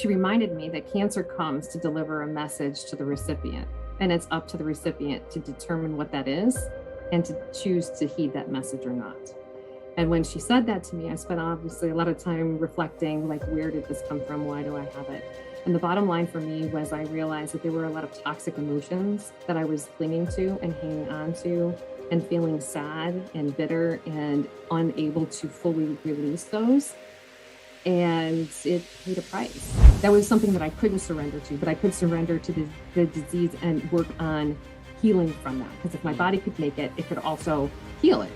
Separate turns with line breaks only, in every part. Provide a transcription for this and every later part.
she reminded me that cancer comes to deliver a message to the recipient, and it's up to the recipient to determine what that is and to choose to heed that message or not. And when she said that to me, I spent obviously a lot of time reflecting, like, where did this come from? Why do I have it? And the bottom line for me was I realized that there were a lot of toxic emotions that I was clinging to and hanging on to and feeling sad and bitter and unable to fully release those. And it paid a price. That was something that I couldn't surrender to, but I could surrender to the disease and work on healing from that. Because if my body could make it, it could also heal it.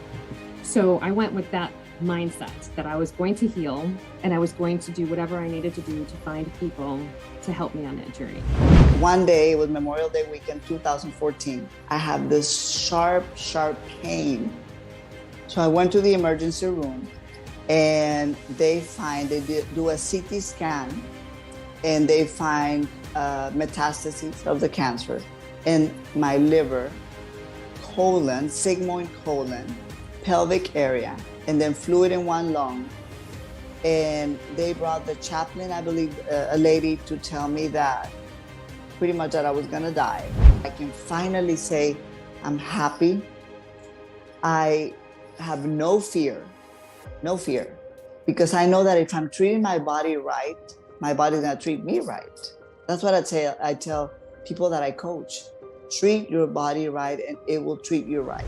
So I went with that mindset that I was going to heal and I was going to do whatever I needed to do to find people to help me on that journey.
One day, it was Memorial Day weekend 2014. I had this sharp pain. So I went to the emergency room and they do a CT scan and they find metastases of the cancer in my liver, colon, sigmoid colon, pelvic area, and then fluid in one lung. And they brought the chaplain, I believe, a lady, to tell me that pretty much that I was gonna die. I can finally say I'm happy. I have no fear, because I know that if I'm treating my body right, my body's gonna treat me right. That's what I tell people that I coach. Treat your body right and it will treat you right.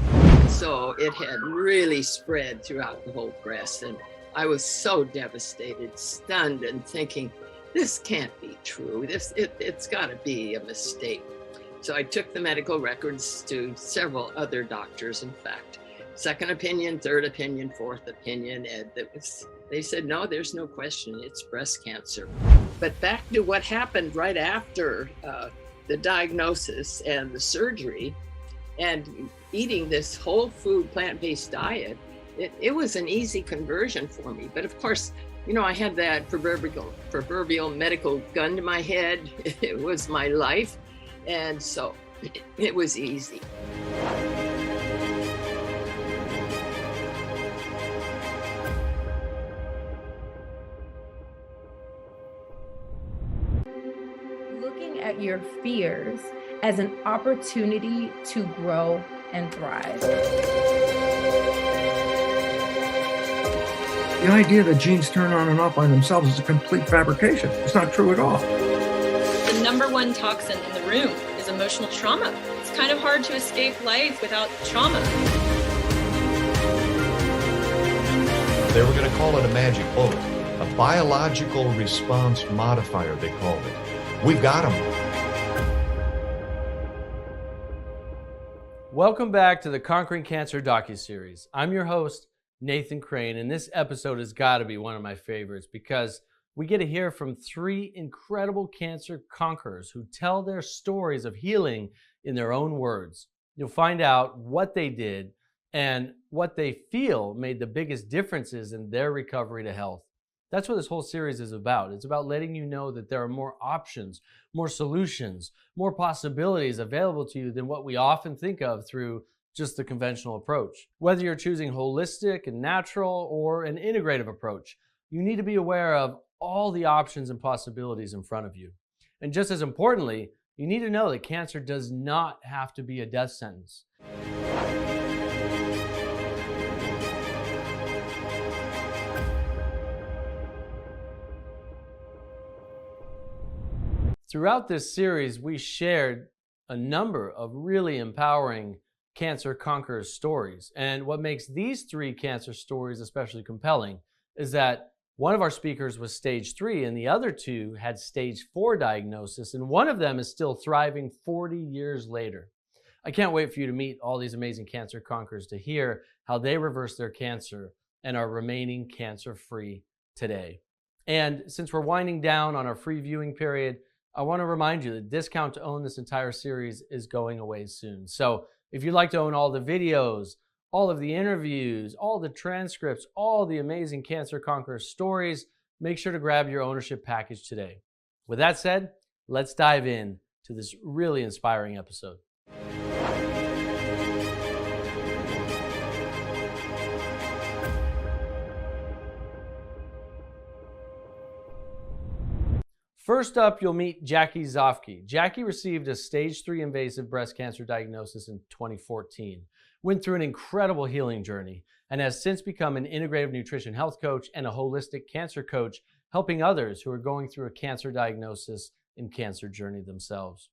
So it had really spread throughout the whole breast, and I was so devastated, stunned, and thinking, this can't be true. It's gotta be a mistake. So I took the medical records to several other doctors, in fact. Second opinion, third opinion, fourth opinion, and they said, no, there's no question, it's breast cancer. But back to what happened right after the diagnosis and the surgery, and eating this whole food, plant-based diet, it was an easy conversion for me. But of course, you know, I had that proverbial medical gun to my head. It was my life. And so it was easy.
Looking at your fears as an opportunity to grow and thrive.
The idea that genes turn on and off by themselves is a complete fabrication. It's not true at all.
The number one toxin in the room is emotional trauma. It's kind of hard to escape life without trauma.
They were going to call it a magic bullet, a biological response modifier, they called it. We've got them.
Welcome back to the Conquering Cancer docuseries. I'm your host, Nathan Crane, and this episode has got to be one of my favorites because we get to hear from three incredible cancer conquerors who tell their stories of healing in their own words. You'll find out what they did and what they feel made the biggest differences in their recovery to health. That's what this whole series is about. It's about letting you know that there are more options, more solutions, more possibilities available to you than what we often think of through just the conventional approach. Whether you're choosing holistic and natural or an integrative approach, you need to be aware of all the options and possibilities in front of you. And just as importantly, you need to know that cancer does not have to be a death sentence. Throughout this series, we shared a number of really empowering cancer conquerors stories. And what makes these three cancer stories especially compelling is that one of our speakers was stage 3 and the other two had stage 4 diagnosis, and one of them is still thriving 40 years later. I can't wait for you to meet all these amazing cancer conquerors to hear how they reversed their cancer and are remaining cancer-free today. And since we're winding down on our free viewing period, I want to remind you that the discount to own this entire series is going away soon. So if you'd like to own all the videos, all of the interviews, all the transcripts, all the amazing Cancer Conqueror stories, make sure to grab your ownership package today. With that said, let's dive in to this really inspiring episode. First up, you'll meet Jackie Zofke. Jackie received a stage 3 invasive breast cancer diagnosis in 2014, went through an incredible healing journey, and has since become an integrative nutrition health coach and a holistic cancer coach, helping others who are going through a cancer diagnosis and cancer journey themselves.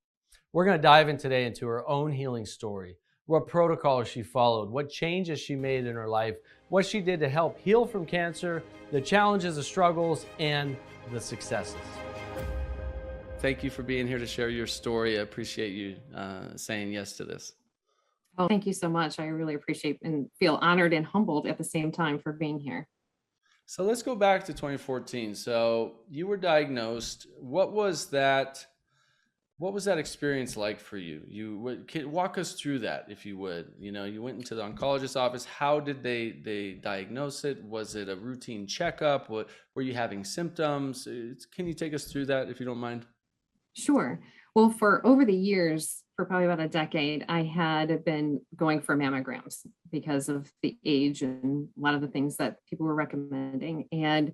We're going to dive in today into her own healing story, what protocols she followed, what changes she made in her life, what she did to help heal from cancer, the challenges, the struggles, and the successes. Thank you for being here to share your story. I appreciate you saying yes to this.
Oh, thank you so much. I really appreciate and feel honored and humbled at the same time for being here.
So let's go back to 2014. So you were diagnosed. What was that experience like for you? Walk us through that, if you would. You went into the oncologist's office. How did they diagnose it? Was it a routine checkup? Were you having symptoms? Can you take us through that, if you don't mind?
Sure. Well, for over the years, for probably about a decade, I had been going for mammograms because of the age and a lot of the things that people were recommending. And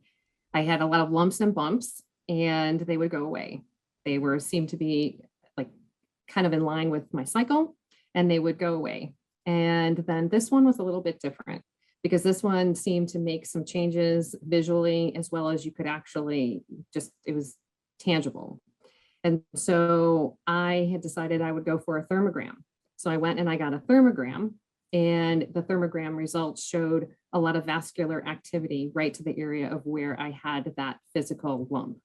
I had a lot of lumps and bumps, and they would go away. They seemed to be like kind of in line with my cycle, and they would go away. And then this one was a little bit different because this one seemed to make some changes visually, as well as you could actually it was tangible. And so I had decided I would go for a thermogram. So I went and I got a thermogram, and the thermogram results showed a lot of vascular activity right to the area of where I had that physical lump.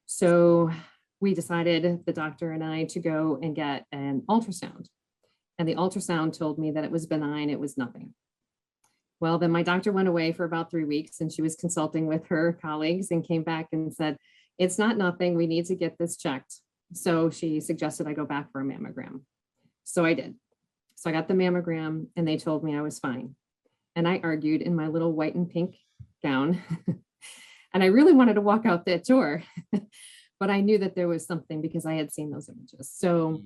So we decided, the doctor and I, to go and get an ultrasound. And the ultrasound told me that it was benign, it was nothing. Well, then my doctor went away for about 3 weeks, and she was consulting with her colleagues and came back and said, it's not nothing, we need to get this checked. So she suggested I go back for a mammogram. So I did. So I got the mammogram, and they told me I was fine. And I argued in my little white and pink gown. And I really wanted to walk out that door, but I knew that there was something because I had seen those images. So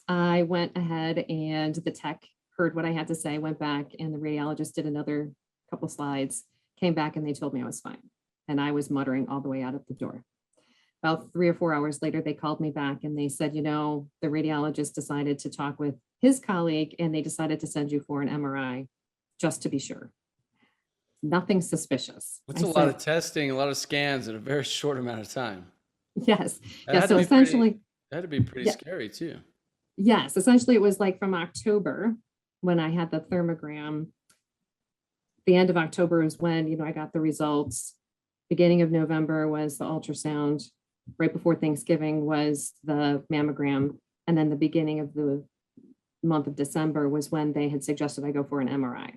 I went ahead, and the tech heard what I had to say, went back, and the radiologist did another couple slides, came back, and they told me I was fine. And I was muttering all the way out of the door. About 3 or 4 hours later, they called me back and they said, the radiologist decided to talk with his colleague, and they decided to send you for an MRI just to be sure. Nothing suspicious.
That's a lot of testing, a lot of scans in a very short amount of time.
Yes. Yeah. So essentially,
that had to be pretty scary too.
Yes. Essentially, it was like from October when I had the thermogram. The end of October is when, I got the results. Beginning of November was the ultrasound. Right before Thanksgiving was the mammogram. And then the beginning of the month of December was when they had suggested I go for an MRI.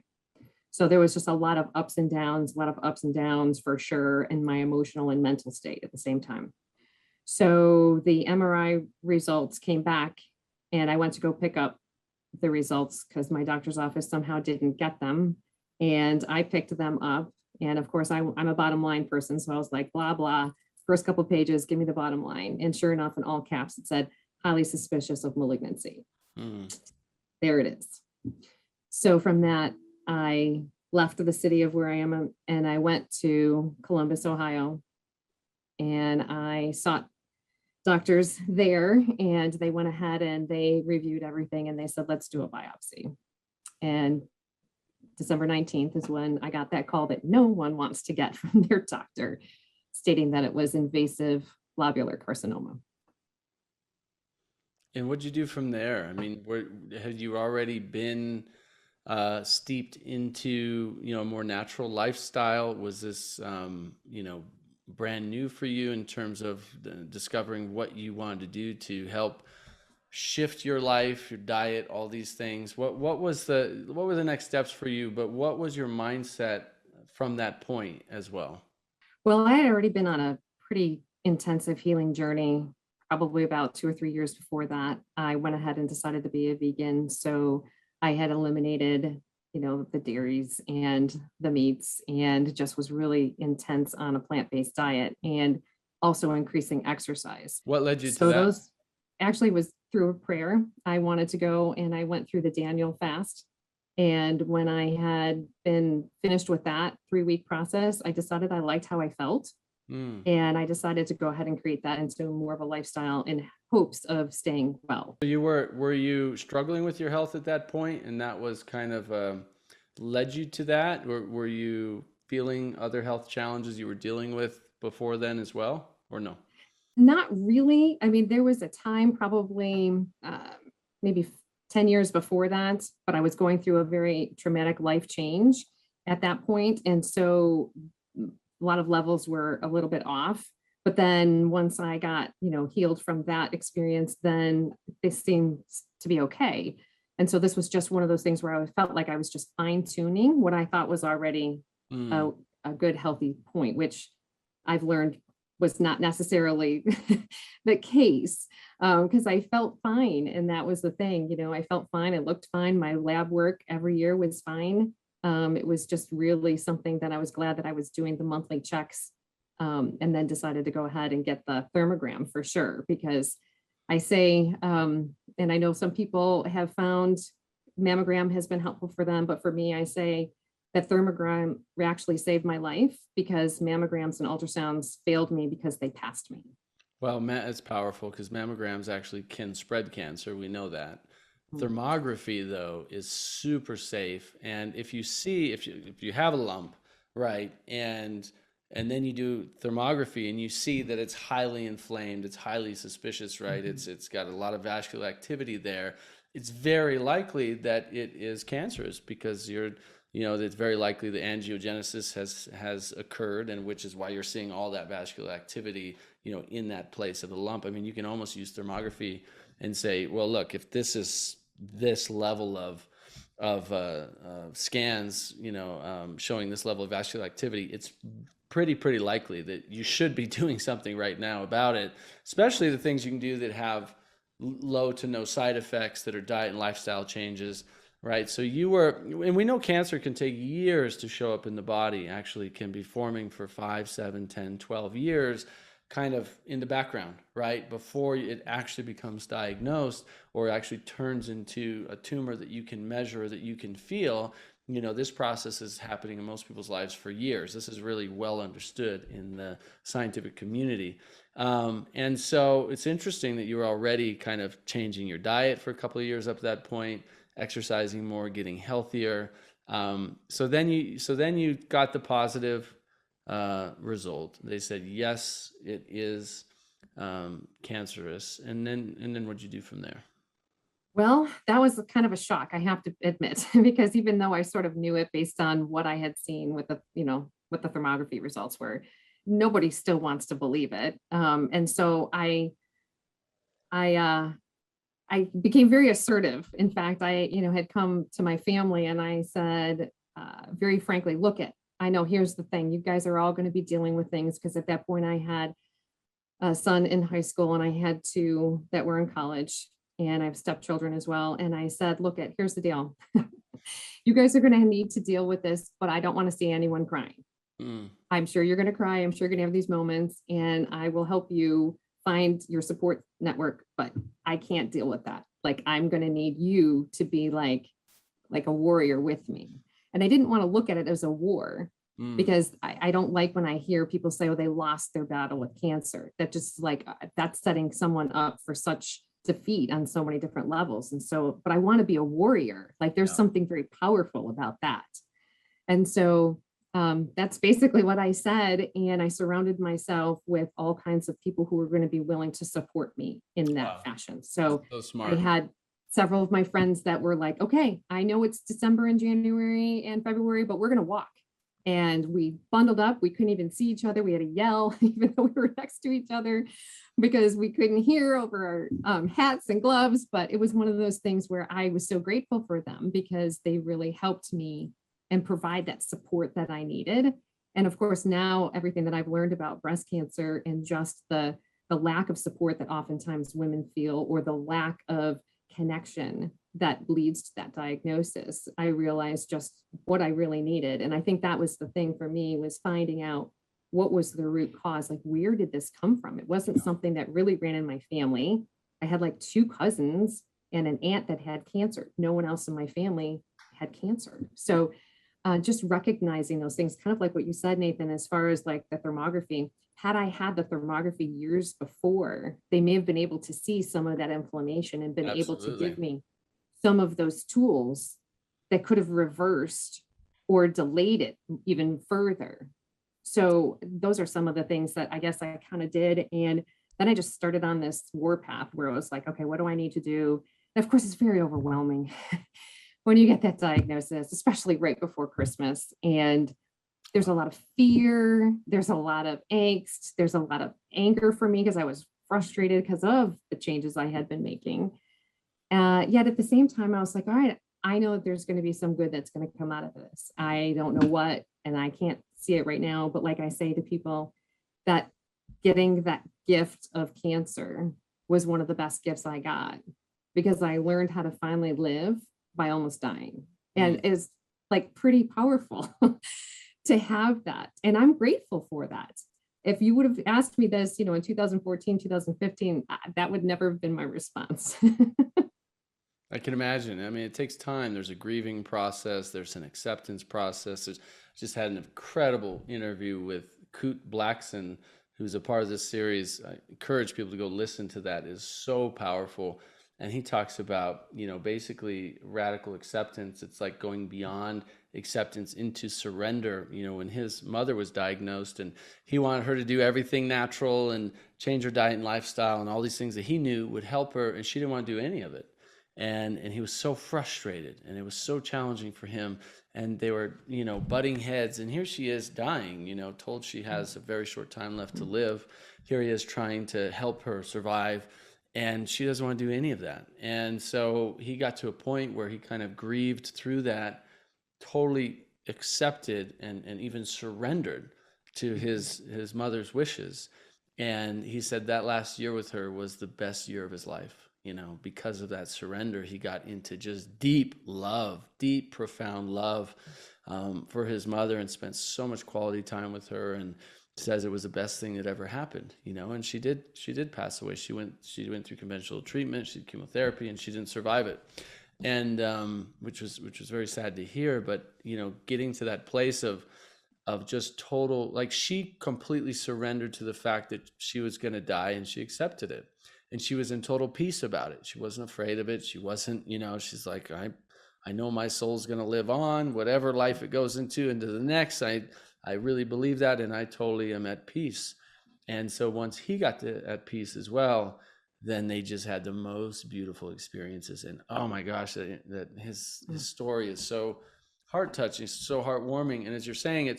So there was just a lot of ups and downs for sure in my emotional and mental state at the same time. So the MRI results came back, and I went to go pick up the results because my doctor's office somehow didn't get them. And I picked them up. And of course, I'm a bottom line person. So I was like, blah, blah. First couple pages, give me the bottom line. And sure enough, in all caps, it said, highly suspicious of malignancy. There it is. So from that, I left the city of where I am, and I went to Columbus, Ohio. And I sought doctors there, and they went ahead and they reviewed everything, and they said, let's do a biopsy. And December 19th is when I got that call that no one wants to get from their doctor, stating that it was invasive lobular carcinoma.
And what'd you do from there? I mean, had you already been steeped into, a more natural lifestyle? Was this, brand new for you in terms of discovering what you wanted to do to help shift your life, your diet, all these things? What were the next steps for you? But what was your mindset from that point as well?
Well, I had already been on a pretty intensive healing journey, probably about 2 or 3 years before that. I went ahead and decided to be a vegan. So I had eliminated, the dairies and the meats, and just was really intense on a plant-based diet, and also increasing exercise.
What led you to that?
So those actually was through a prayer. I wanted to go, and I went through the Daniel fast. And when I had been finished with that 3-week process, I decided I liked how I felt.
Mm.
And I decided to go ahead and create that into more of a lifestyle in hopes of staying well.
So were you struggling with your health at that point, and that was kind of led you to that, or were you feeling other health challenges you were dealing with before then as well, or no?
Not really. I mean, there was a time probably maybe 10 years before that, but I was going through a very traumatic life change at that point. And so a lot of levels were a little bit off. But then once I got, healed from that experience, then this seemed to be okay. And so this was just one of those things where I felt like I was just fine tuning what I thought was already a,
Mm.
a good, healthy point, which I've learned was not necessarily the case, because I felt fine. And that was the thing, I felt fine. I looked fine. My lab work every year was fine. It was just really something that I was glad that I was doing the monthly checks, and then decided to go ahead and get the thermogram for sure, because I say, and I know some people have found mammogram has been helpful for them, but for me, I say that thermogram actually saved my life, because mammograms and ultrasounds failed me because they passed me.
Well, it's powerful because mammograms actually can spread cancer. We know that.
Mm.
Thermography, though, is super safe. And if you have a lump, right, and then you do thermography and you see that it's highly inflamed, it's highly suspicious, right?
Mhm.
It's got a lot of vascular activity there. It's very likely that it is cancerous, because it's very likely the angiogenesis has occurred, and which is why you're seeing all that vascular activity, in that place of the lump. I mean, you can almost use thermography and say, well, look, if this is this level of scans, showing this level of vascular activity, it's pretty likely that you should be doing something right now about it, especially the things you can do that have low to no side effects, that are diet and lifestyle changes, right? So and we know cancer can take years to show up in the body, actually can be forming for 5, 7, 10, 12 years, kind of in the background, right? Before it actually becomes diagnosed or actually turns into a tumor that you can measure, that you can feel. This process is happening in most people's lives for years. This is really well understood in the scientific community. And so it's interesting that you were already kind of changing your diet for a couple of years up to that point, exercising more, getting healthier. So then you got the positive result. They said, yes, it is cancerous. And then what'd you do from there?
Well, that was kind of a shock, I have to admit, because even though I sort of knew it based on what I had seen with what the thermography results were, nobody still wants to believe it. And so I became very assertive. In fact, I, had come to my family and I said, very frankly, look I know, here's the thing, you guys are all going to be dealing with things, because at that point I had a son in high school and I had two that were in college, and I have stepchildren as well. And I said, here's the deal. You guys are going to need to deal with this, but I don't want to see anyone crying.
Mm.
I'm sure you're going to cry. I'm sure you're going to have these moments, and I will help you find your support network, but I can't deal with that. Like, I'm going to need you to be like a warrior with me. And I didn't want to look at it as a war, because I don't like when I hear people say, oh, they lost their battle with cancer. That just that's setting someone up for such defeat on so many different levels. And so, but I want to be a warrior. Like, there's something very powerful about that. And so that's basically what I said. And I surrounded myself with all kinds of people who were going to be willing to support me in that fashion. So
smart.
I had several of my friends that were like, okay, I know it's December and January and February, but we're going to walk. And we bundled up. We couldn't even see each other. We had to yell, even though we were next to each other, because we couldn't hear over our hats and gloves. But it was one of those things where I was so grateful for them, because they really helped me and provide that support that I needed. And of course, now everything that I've learned about breast cancer, and just the lack of support that oftentimes women feel, or the lack of connection that leads to that diagnosis, I realized just what I really needed. And I think that was the thing for me, was finding out what was the root cause. Like, where did this come from? It wasn't something that really ran in my family. I had like 2 cousins and an aunt that had cancer. No one else in my family had cancer. So just recognizing those things, kind of like what you said, Nathan, as far as like the thermography. Had I had the thermography years before, they may have been able to see some of that inflammation and been able to
Absolutely.
give me some of those tools that could have reversed or delayed it even further. So those are some of the things that I guess I kind of did. And then I just started on this war path where it was like, okay, what do I need to do? And of course, it's very overwhelming when you get that diagnosis, especially right before Christmas. And there's a lot of fear, there's a lot of angst, there's a lot of anger for me because I was frustrated because of the changes I had been making. Yet at the same time, I was like, all right, I know that there's going to be some good that's going to come out of this. I don't know what, and I can't see it right now. But like I say to people, that getting that gift of cancer was one of the best gifts I got, because I learned how to finally live by almost dying. And it's like pretty powerful to have that. And I'm grateful for that. If you would have asked me this, in 2014, 2015, that would never have been my response.
I can imagine. I mean, it takes time. There's a grieving process. There's an acceptance process. Just had an incredible interview with Coot Blackson, who's a part of this series. I encourage people to go listen to that. It's so powerful. And he talks about, basically radical acceptance. It's like going beyond acceptance into surrender. When his mother was diagnosed and he wanted her to do everything natural and change her diet and lifestyle and all these things that he knew would help her, and she didn't want to do any of it. And he was so frustrated, and it was so challenging for him. And they were, butting heads. And here she is dying, told she has a very short time left to live. Here he is trying to help her survive, and she doesn't want to do any of that. And so he got to a point where he kind of grieved through that, totally accepted and even surrendered to his mother's wishes. And he said that last year with her was the best year of his life. Because of that surrender, he got into just deep love, deep, profound love for his mother, and spent so much quality time with her, and says it was the best thing that ever happened, and she did pass away. She went through conventional treatment, she did chemotherapy, and she didn't survive it. And which was very sad to hear. But, getting to that place of just total, like, she completely surrendered to the fact that she was going to die, and she accepted it. And she was in total peace about it. She wasn't afraid of it. She wasn't, she's like, I know my soul's going to live on, whatever life it goes into the next. I really believe that, and I totally am at peace. And so once he got at peace as well, then they just had the most beautiful experiences. And oh my gosh, that his story is so heart-touching, so heartwarming. And as you're saying,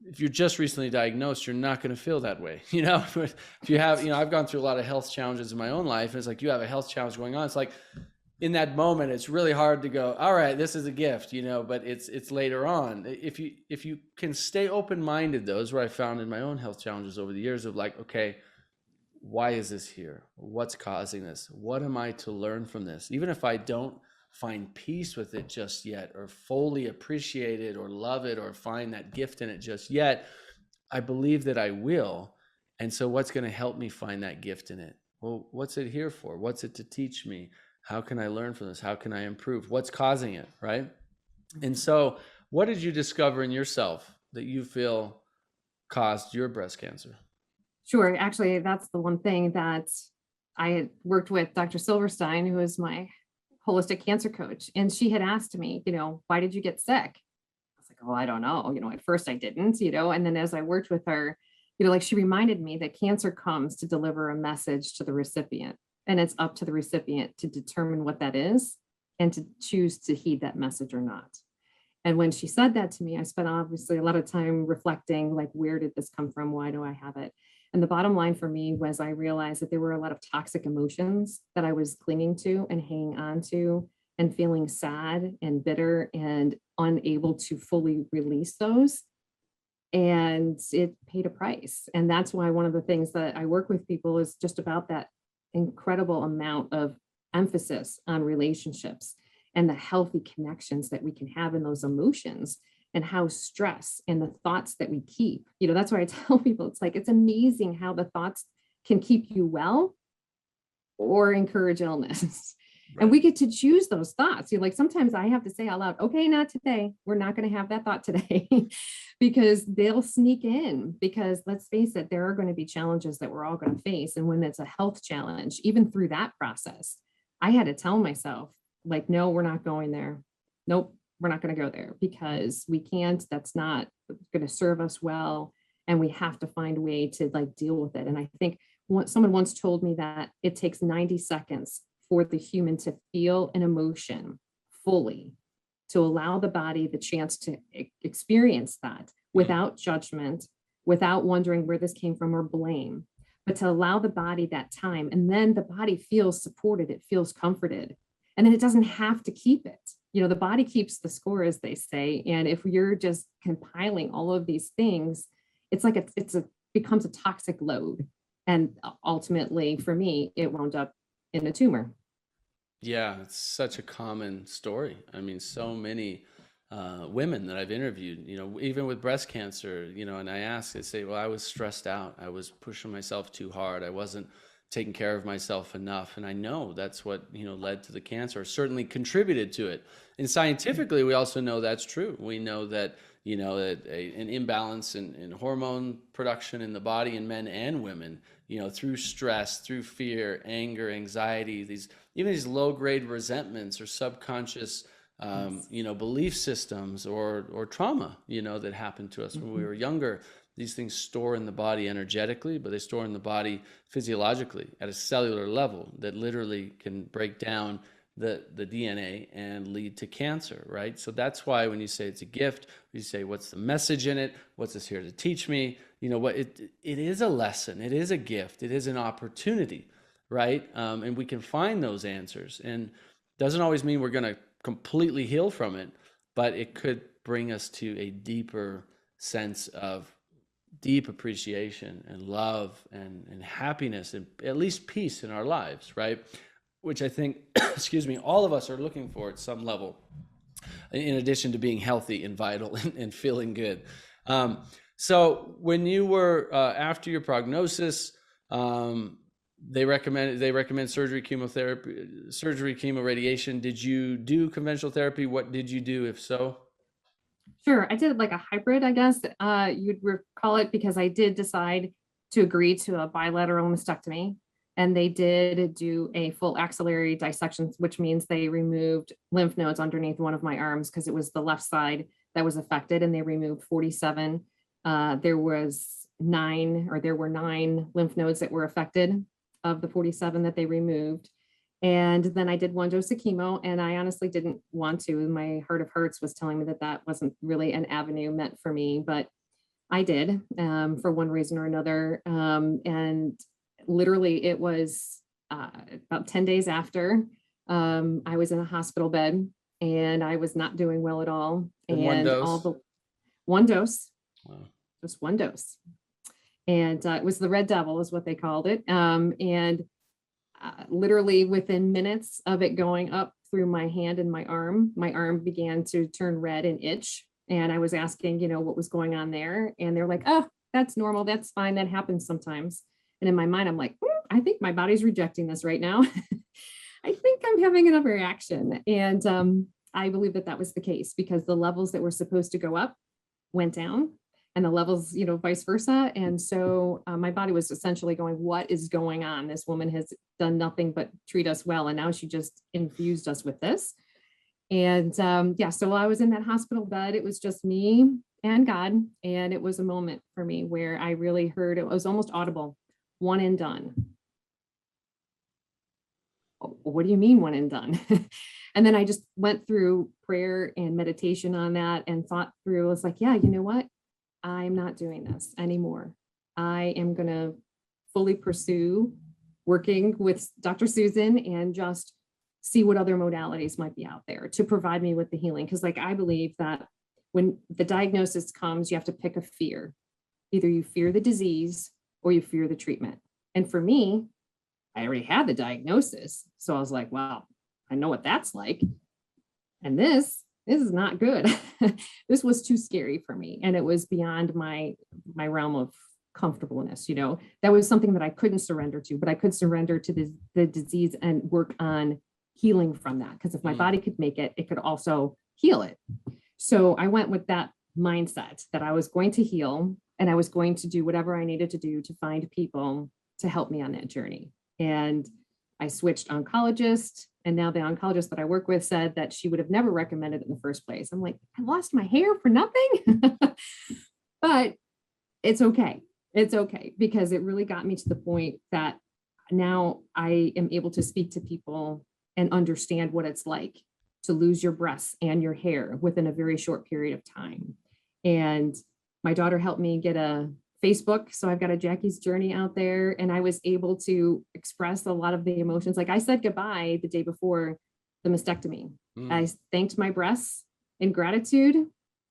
if you're just recently diagnosed, you're not going to feel that way. If you have, I've gone through a lot of health challenges in my own life. And it's like, you have a health challenge going on. It's like, in that moment, it's really hard to go, all right, this is a gift, but it's later on. If you can stay open-minded, though, is what I found in my own health challenges over the years, of like, okay, why is this here? What's causing this? What am I to learn from this? Even if I don't find peace with it just yet, or fully appreciate it, or love it, or find that gift in it just yet, I believe that I will. And so what's going to help me find that gift in it? Well, what's it here for? What's it to teach me? How can I learn from this? How can I improve? What's causing it, right? And so what did you discover in yourself that you feel caused your breast cancer?
Sure. Actually, that's the one thing that I had worked with Dr. Silverstein, who is my holistic cancer coach. And she had asked me, why did you get sick? I was like, oh, I don't know. At first I didn't, and then as I worked with her, she reminded me that cancer comes to deliver a message to the recipient, and it's up to the recipient to determine what that is and to choose to heed that message or not. And when she said that to me, I spent obviously a lot of time reflecting, like, where did this come from? Why do I have it? And the bottom line for me was, I realized that there were a lot of toxic emotions that I was clinging to and hanging on to, and feeling sad and bitter and unable to fully release those. And it paid a price. And that's why one of the things that I work with people is just about that incredible amount of emphasis on relationships and the healthy connections that we can have in those emotions, and how stress and the thoughts that we keep, that's why I tell people, it's like, it's amazing how the thoughts can keep you well or encourage illness. And we get to choose those thoughts. Like sometimes I have to say out loud, okay, not today. We're not going to have that thought today because they'll sneak in, because let's face it, there are going to be challenges that we're all going to face. And when it's a health challenge, even through that process, I had to tell myself like, no, we're not going there. Nope, we're not going to go there because we can't, that's not going to serve us well. And we have to find a way to like deal with it. And I think someone once told me that it takes 90 seconds for the human to feel an emotion fully, to allow the body the chance to experience that without judgment, without wondering where this came from or blame, but to allow the body that time. And then the body feels supported, it feels comforted. And then it doesn't have to keep it. You know, the body keeps the score, as they say. And if you're just compiling all of these things, it's like it becomes a toxic load. And ultimately, for me, it wound up in a tumor.
Yeah, it's such a common story. I mean, so many women that I've interviewed, you know, even with breast cancer, you know, and I ask, they say, well, I was stressed out. I was pushing myself too hard. I wasn't taking care of myself enough. And I know that's what, you know, led to the cancer, or certainly contributed to it. And scientifically, we also know that's true. We know that, you know, that an imbalance in hormone production in the body in men and women, you know, through stress, through fear, anger, anxiety, even these low-grade resentments or subconscious, you know, belief systems or trauma, you know, that happened to us when we were younger. These things store in the body energetically, but they store in the body physiologically at a cellular level that literally can break down the DNA and lead to cancer, right? So that's why when you say it's a gift, you say, what's the message in it? What's this here to teach me? You know what? It is a lesson. It is a gift. It is an opportunity, right? And we can find those answers. And doesn't always mean we're going to completely heal from it, but it could bring us to a deeper sense of deep appreciation and love and happiness and at least peace in our lives, right? Which I think, excuse me, all of us are looking for at some level, in addition to being healthy and vital and feeling good. So when you were after your prognosis, they recommend surgery, chemotherapy, surgery, chemo, radiation. Did you do conventional therapy? What did you do, if so?
Sure, I did like a hybrid, I guess you'd recall it, because I did decide to agree to a bilateral mastectomy. And they did do a full axillary dissection, which means they removed lymph nodes underneath one of my arms because it was the left side that was affected, and they removed 47. There were 9 lymph nodes that were affected of the 47 that they removed. And then I did 1 dose of chemo, and I honestly didn't want to. My heart of hearts was telling me that that wasn't really an avenue meant for me, but I did for one reason or another. And literally it was about 10 days after I was in a hospital bed, and I was not doing well at all.
And
one dose,
wow.
Just 1 dose. And it was the Red Devil is what they called it. And literally within minutes of it going up through my hand and my arm began to turn red and itch. And I was asking, you know, what was going on there. And they're like, oh, that's normal. That's fine. That happens sometimes. And in my mind, I'm like, I think my body's rejecting this right now. I think I'm having an overreaction. And I believe that that was the case, because the levels that were supposed to go up went down, and the levels, you know, vice versa. And so my body was essentially going, what is going on? This woman has done nothing but treat us well. And now she just infused us with this. And so while I was in that hospital bed, it was just me and God. And it was a moment for me where I really heard, it was almost audible, one and done. What do you mean one and done? And then I just went through prayer and meditation on that and thought through, it's like, yeah, you know what? I'm not doing this anymore. I am going to fully pursue working with Dr. Susan and just see what other modalities might be out there to provide me with the healing. Because like, I believe that when the diagnosis comes, you have to pick a fear. Either you fear the disease or you fear the treatment. And for me, I already had the diagnosis. So I was like, wow, I know what that's like. And this is not good. This was too scary for me. And it was beyond my realm of comfortableness. You know, that was something that I couldn't surrender to, but I could surrender to the disease and work on healing from that. Because if my body could make it, it could also heal it. So I went with that mindset that I was going to heal, and I was going to do whatever I needed to do to find people to help me on that journey. And I switched oncologist, and now the oncologist that I work with said that she would have never recommended it in the first place. I'm like, I lost my hair for nothing. But it's okay. It's okay, because it really got me to the point that now I am able to speak to people and understand what it's like to lose your breasts and your hair within a very short period of time. And my daughter helped me get a Facebook. So I've got a Jackie's Journey out there, and I was able to express a lot of the emotions. Like I said goodbye the day before the mastectomy. I thanked my breasts in gratitude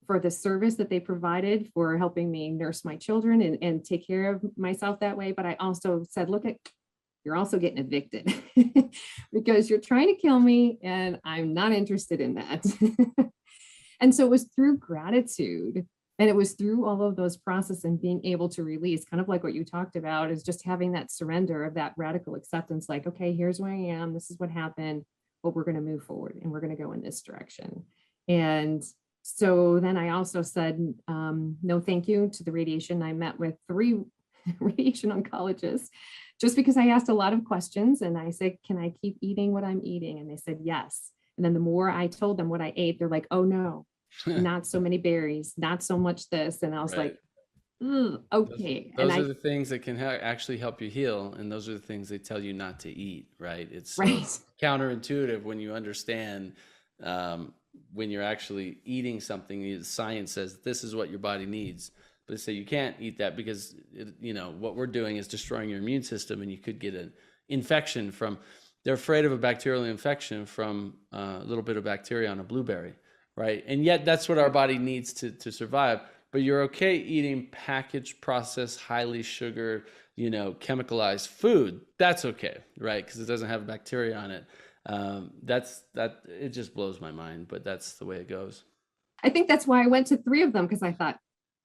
for the service that they provided for helping me nurse my children and take care of myself that way. But I also said, look, you're also getting evicted because you're trying to kill me, and I'm not interested in that. And so it was through gratitude, and it was through all of those processes and being able to release, kind of like what you talked about, is just having that surrender of that radical acceptance, like, okay, here's where I am. This is what happened, but we're going to move forward and we're going to go in this direction. And so then I also said, no, thank you to the radiation. I met with 3 radiation oncologists just because I asked a lot of questions, and I said, can I keep eating what I'm eating? And they said, yes. And then the more I told them what I ate, they're like, oh no, not so many berries, not so much this. And I was like, okay.
Those are the things that can actually help you heal. And those are the things they tell you not to eat, right? It's so counterintuitive when you understand, when you're actually eating something, science says this is what your body needs. But they say you can't eat that because, what we're doing is destroying your immune system, and you could get an infection from, they're afraid of a bacterial infection from a little bit of bacteria on a blueberry, right? And yet that's what our body needs to survive. But you're okay eating packaged, processed, highly sugared, chemicalized food. That's okay, right? Because it doesn't have bacteria on it. It just blows my mind, but that's the way it goes.
I think that's why I went to 3 of them, because I thought,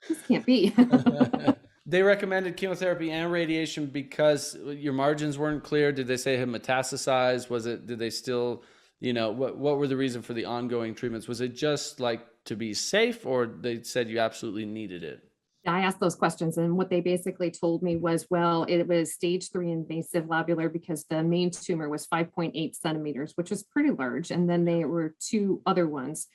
this can't be.
They recommended chemotherapy and radiation because your margins weren't clear. Did they say it had metastasized? Did they still, what were the reason for the ongoing treatments? Was it just like to be safe, or they said you absolutely needed it?
I asked those questions, and what they basically told me was, well, it was stage 3 invasive lobular because the main tumor was 5.8 centimeters, which is pretty large. And then there were 2 other ones.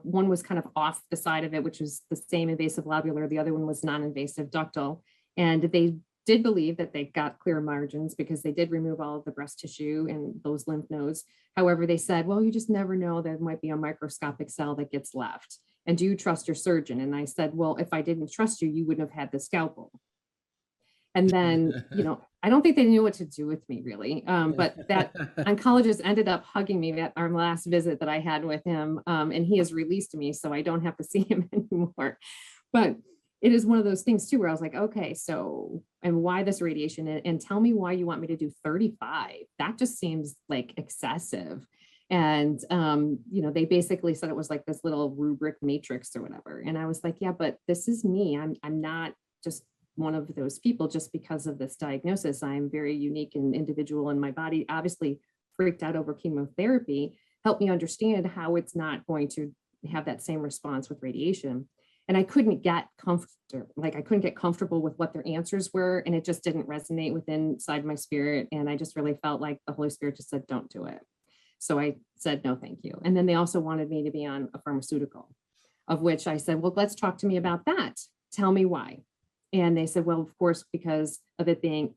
One was kind of off the side of it, which was the same invasive lobular. The other one was non-invasive ductal. And they did believe that they got clear margins because they did remove all of the breast tissue and those lymph nodes. However, they said, well, you just never know, there might be a microscopic cell that gets left. And do you trust your surgeon? And I said, well, if I didn't trust you, you wouldn't have had the scalpel. And then, I don't think they knew what to do with me, really. But that oncologist ended up hugging me at our last visit that I had with him. And he has released me, so I don't have to see him anymore. But it is one of those things, too, where I was like, okay, so, and why this radiation? And tell me why you want me to do 35. That just seems like excessive. And, they basically said it was like this little rubric matrix or whatever. And I was like, yeah, but this is me. I'm not just one of those people just because of this diagnosis. I'm very unique and individual, and my body obviously freaked out over chemotherapy. Helped me understand how it's not going to have that same response with radiation. And I couldn't get comfortable with what their answers were. And it just didn't resonate within inside my spirit. And I just really felt like the Holy Spirit just said, don't do it. So I said, no, thank you. And then they also wanted me to be on a pharmaceutical, of which I said, well, let's talk to me about that. Tell me why. And they said, well, of course, because of it being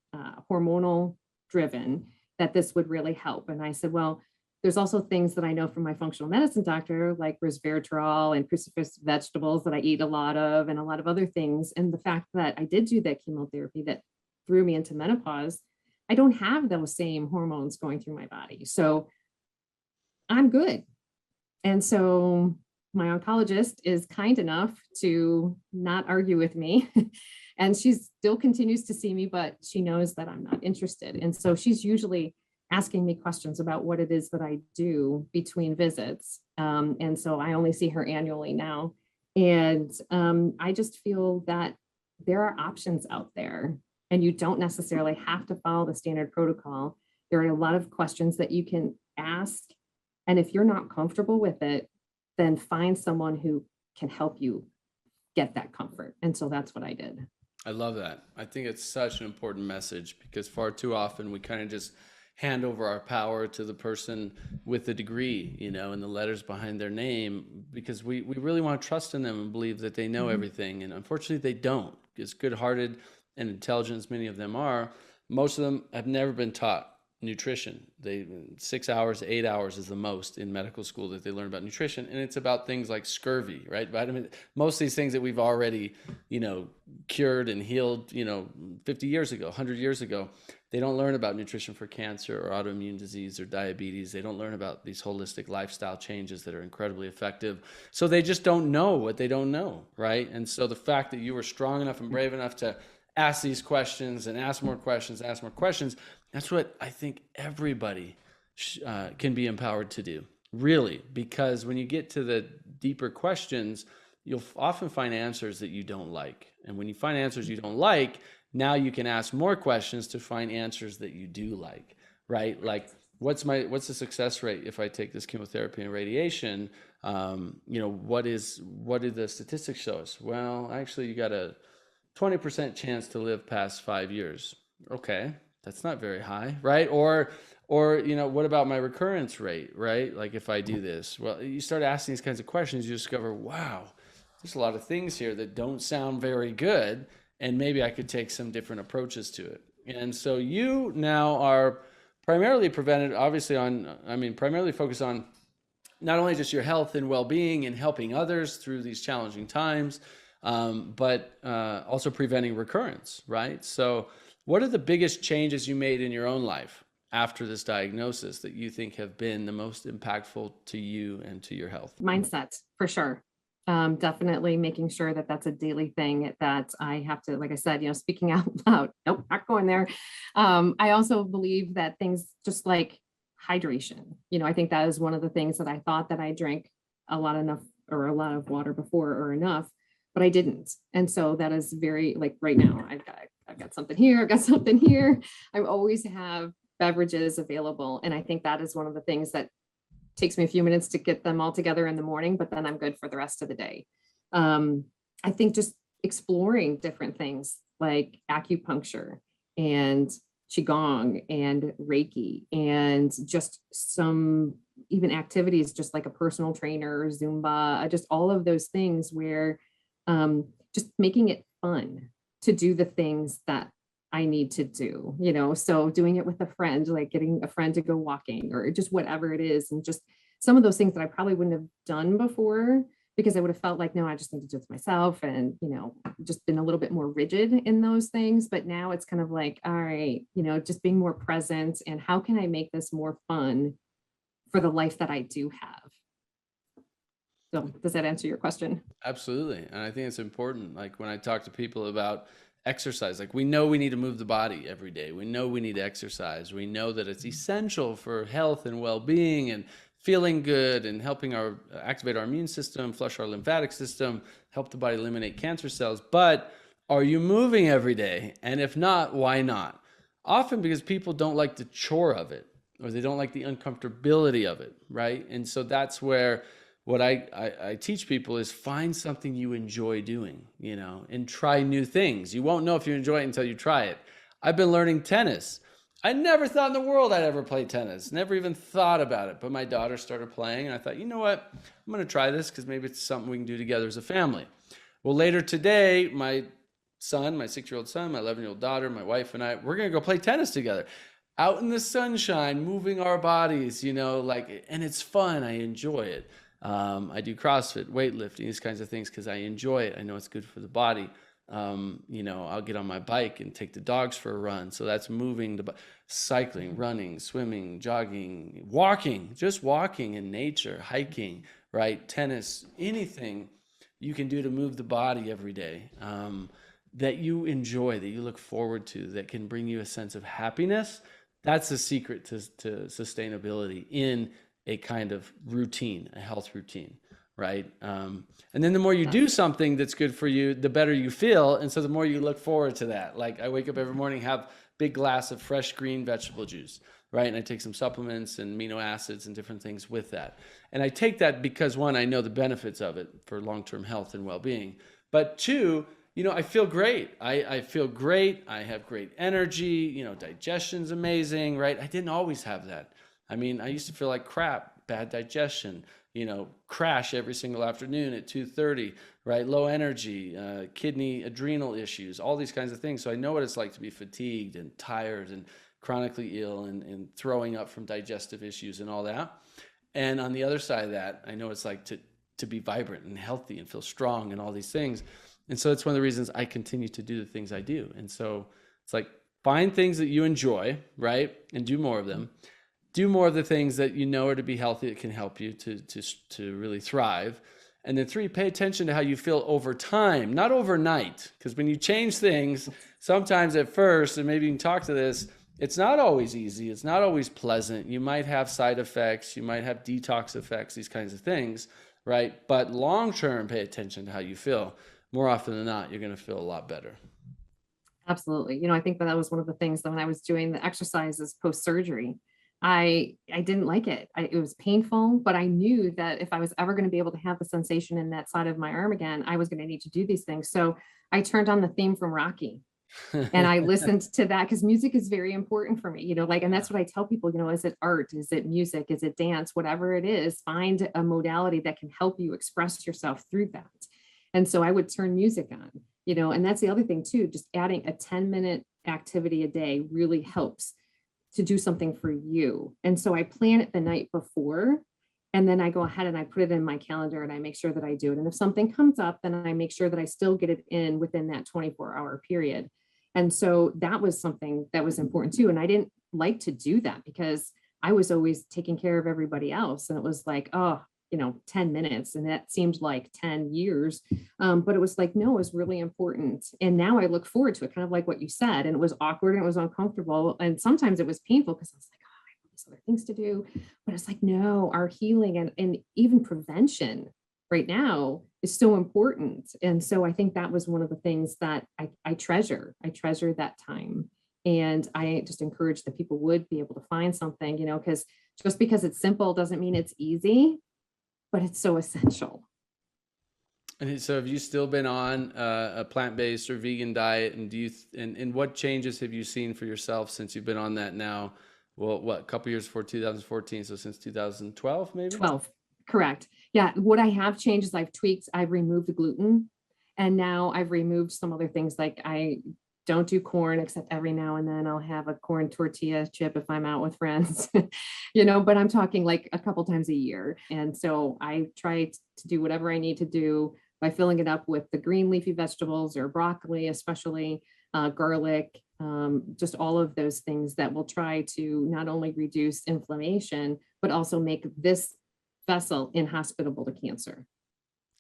hormonal driven, that this would really help. And I said, well, there's also things that I know from my functional medicine doctor, like resveratrol and cruciferous vegetables that I eat a lot of, and a lot of other things. And the fact that I did do that chemotherapy that threw me into menopause, I don't have those same hormones going through my body. So I'm good. And so my oncologist is kind enough to not argue with me. And she still continues to see me, but she knows that I'm not interested. And so she's usually asking me questions about what it is that I do between visits. And so I only see her annually now. And I just feel that there are options out there, and you don't necessarily have to follow the standard protocol. There are a lot of questions that you can ask. And if you're not comfortable with it, then find someone who can help you get that comfort. And so that's what I did.
I love that. I think it's such an important message, because far too often we kind of just hand over our power to the person with the degree, and the letters behind their name, because we really want to trust in them and believe that they know everything. And unfortunately, they don't. As good-hearted and intelligent as many of them are, most of them have never been taught nutrition. 6 hours, 8 hours is the most in medical school that they learn about nutrition, and it's about things like scurvy, right? Most of these things that we've already, cured and healed, 50 years ago, 100 years ago. They don't learn about nutrition for cancer or autoimmune disease or diabetes. They don't learn about these holistic lifestyle changes that are incredibly effective. So they just don't know what they don't know, right? And so the fact that you were strong enough and brave enough to ask these questions and ask more questions, that's what I think everybody can be empowered to do, really, because when you get to the deeper questions, you'll often find answers that you don't like. And when you find answers you don't like, now you can ask more questions to find answers that you do like, right? Like, what's the success rate if I take this chemotherapy and radiation? What did the statistics show us? Well, actually, you got a 20% chance to live past 5 years. Okay, that's not very high, right? Or what about my recurrence rate, right? Like, if I do this, well, you start asking these kinds of questions, you discover, wow, there's a lot of things here that don't sound very good, and maybe I could take some different approaches to it. And so you now are primarily focused on not only just your health and well-being and helping others through these challenging times, but also preventing recurrence, right? So what are the biggest changes you made in your own life after this diagnosis that you think have been the most impactful to you and to your health?
Mindset, for sure. Definitely making sure that that's a daily thing that I have to, like I said, speaking out loud. Nope, not going there. I also believe that things just like hydration, I think that is one of the things that I thought that I drank a lot of water before or enough, but I didn't. And so that is very, like, right now, I've got something here, I've got something here. I always have beverages available. And I think that is one of the things that takes me a few minutes to get them all together in the morning, but then I'm good for the rest of the day. I think just exploring different things like acupuncture and Qigong and Reiki, and just some even activities, just like a personal trainer, Zumba, just all of those things where just making it fun to do the things that I need to do, so doing it with a friend, like getting a friend to go walking or just whatever it is. And just some of those things that I probably wouldn't have done before because I would have felt like, no, I just need to do it myself, and, just been a little bit more rigid in those things. But now it's kind of like, all right, just being more present, and how can I make this more fun for the life that I do have? So does that answer your question?
Absolutely. And I think it's important. Like, when I talk to people about exercise, like, we know we need to move the body every day. We know we need to exercise. We know that it's essential for health and well-being and feeling good and helping activate our immune system, flush our lymphatic system, help the body eliminate cancer cells. But are you moving every day? And if not, why not? Often because people don't like the chore of it, or they don't like the uncomfortability of it, right? And so that's where what I teach people is find something you enjoy doing, and try new things. You won't know if you enjoy it until you try it. I've been learning tennis. I never thought in the world I'd ever play tennis. Never even thought about it. But my daughter started playing, and I thought, you know what? I'm going to try this because maybe it's something we can do together as a family. Well, later today, my 6-year-old son, my 11-year-old daughter, my wife and I, we're going to go play tennis together. Out in the sunshine, moving our bodies, and it's fun. I enjoy it. I do CrossFit, weightlifting, these kinds of things because I enjoy it. I know it's good for the body. I'll get on my bike and take the dogs for a run. So that's moving, cycling, running, swimming, jogging, walking, just walking in nature, hiking, right? Tennis, anything you can do to move the body every day that you enjoy, that you look forward to, that can bring you a sense of happiness. That's the secret to sustainability in a kind of routine, a health routine. Right. And then the more you do something that's good for you, the better you feel. And so the more you look forward to that. Like, I wake up every morning, have a big glass of fresh green vegetable juice. right? And I take some supplements and amino acids and different things with that. And I take that because, one, I know the benefits of it for long-term health and well-being. But two, I feel great. I feel great. I have great energy. Digestion's amazing, right? I didn't always have that. I mean, I used to feel like crap, bad digestion, crash every single afternoon at 2:30, right? Low energy, kidney, adrenal issues, all these kinds of things. So I know what it's like to be fatigued and tired and chronically ill and throwing up from digestive issues and all that. And on the other side of that, I know what it's like to be vibrant and healthy and feel strong and all these things. And so it's one of the reasons I continue to do the things I do. And so it's like, find things that you enjoy, right? And do more of them. Do more of the things that you know are to be healthy, that can help you to really thrive. And then 3, pay attention to how you feel over time, not overnight. Because when you change things, sometimes at first, and maybe you can talk to this, it's not always easy. It's not always pleasant. You might have side effects. You might have detox effects, these kinds of things, right? But long-term, pay attention to how you feel. More often than not, you're going to feel a lot better.
Absolutely. I think that was one of the things that when I was doing the exercises post-surgery, I didn't like it. It was painful, but I knew that if I was ever going to be able to have the sensation in that side of my arm again, I was going to need to do these things. So I turned on the theme from Rocky and I listened to that because music is very important for me, and that's what I tell people, is it art? Is it music? Is it dance? Whatever it is, find a modality that can help you express yourself through that. And so I would turn music on, and that's the other thing too, just adding a 10-minute activity a day really helps to do something for you. And so I plan it the night before, and then I go ahead and I put it in my calendar and I make sure that I do it. And if something comes up, then I make sure that I still get it in within that 24-hour period. And so that was something that was important too. And I didn't like to do that because I was always taking care of everybody else. And it was like, 10 minutes. And that seemed like 10 years. But it was like, no, it was really important. And now I look forward to it, kind of like what you said. And it was awkward and it was uncomfortable. And sometimes it was painful because I was like, oh, I have these other things to do. But it's like, no, our healing and even prevention right now is so important. And so I think that was one of the things that I treasure. I treasure that time. And I just encourage that people would be able to find something, because just because it's simple doesn't mean it's easy, but it's so essential.
And so have you still been on a plant-based or vegan diet? And and what changes have you seen for yourself since you've been on that now? Well, a couple years before 2014. So since 2012, maybe?
12, correct. Yeah. What I have changed is I've removed the gluten, and now I've removed some other things. Like I don't do corn, except every now and then I'll have a corn tortilla chip if I'm out with friends, but I'm talking like a couple times a year. And so I try to do whatever I need to do by filling it up with the green leafy vegetables or broccoli, especially garlic, just all of those things that will try to not only reduce inflammation, but also make this vessel inhospitable to cancer.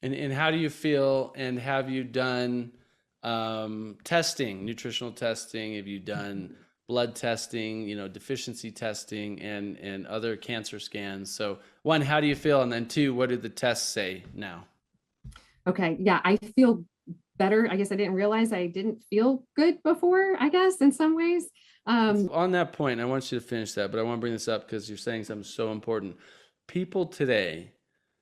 And how do you feel? And have you done testing, nutritional testing? Have you done blood testing, deficiency testing and other cancer scans? So 1, how do you feel? And then 2, what do the tests say now?
Okay. Yeah. I feel better. I guess I didn't realize I didn't feel good before, I guess, in some ways.
On that point, I want you to finish that, but I want to bring this up because you're saying something so important. People today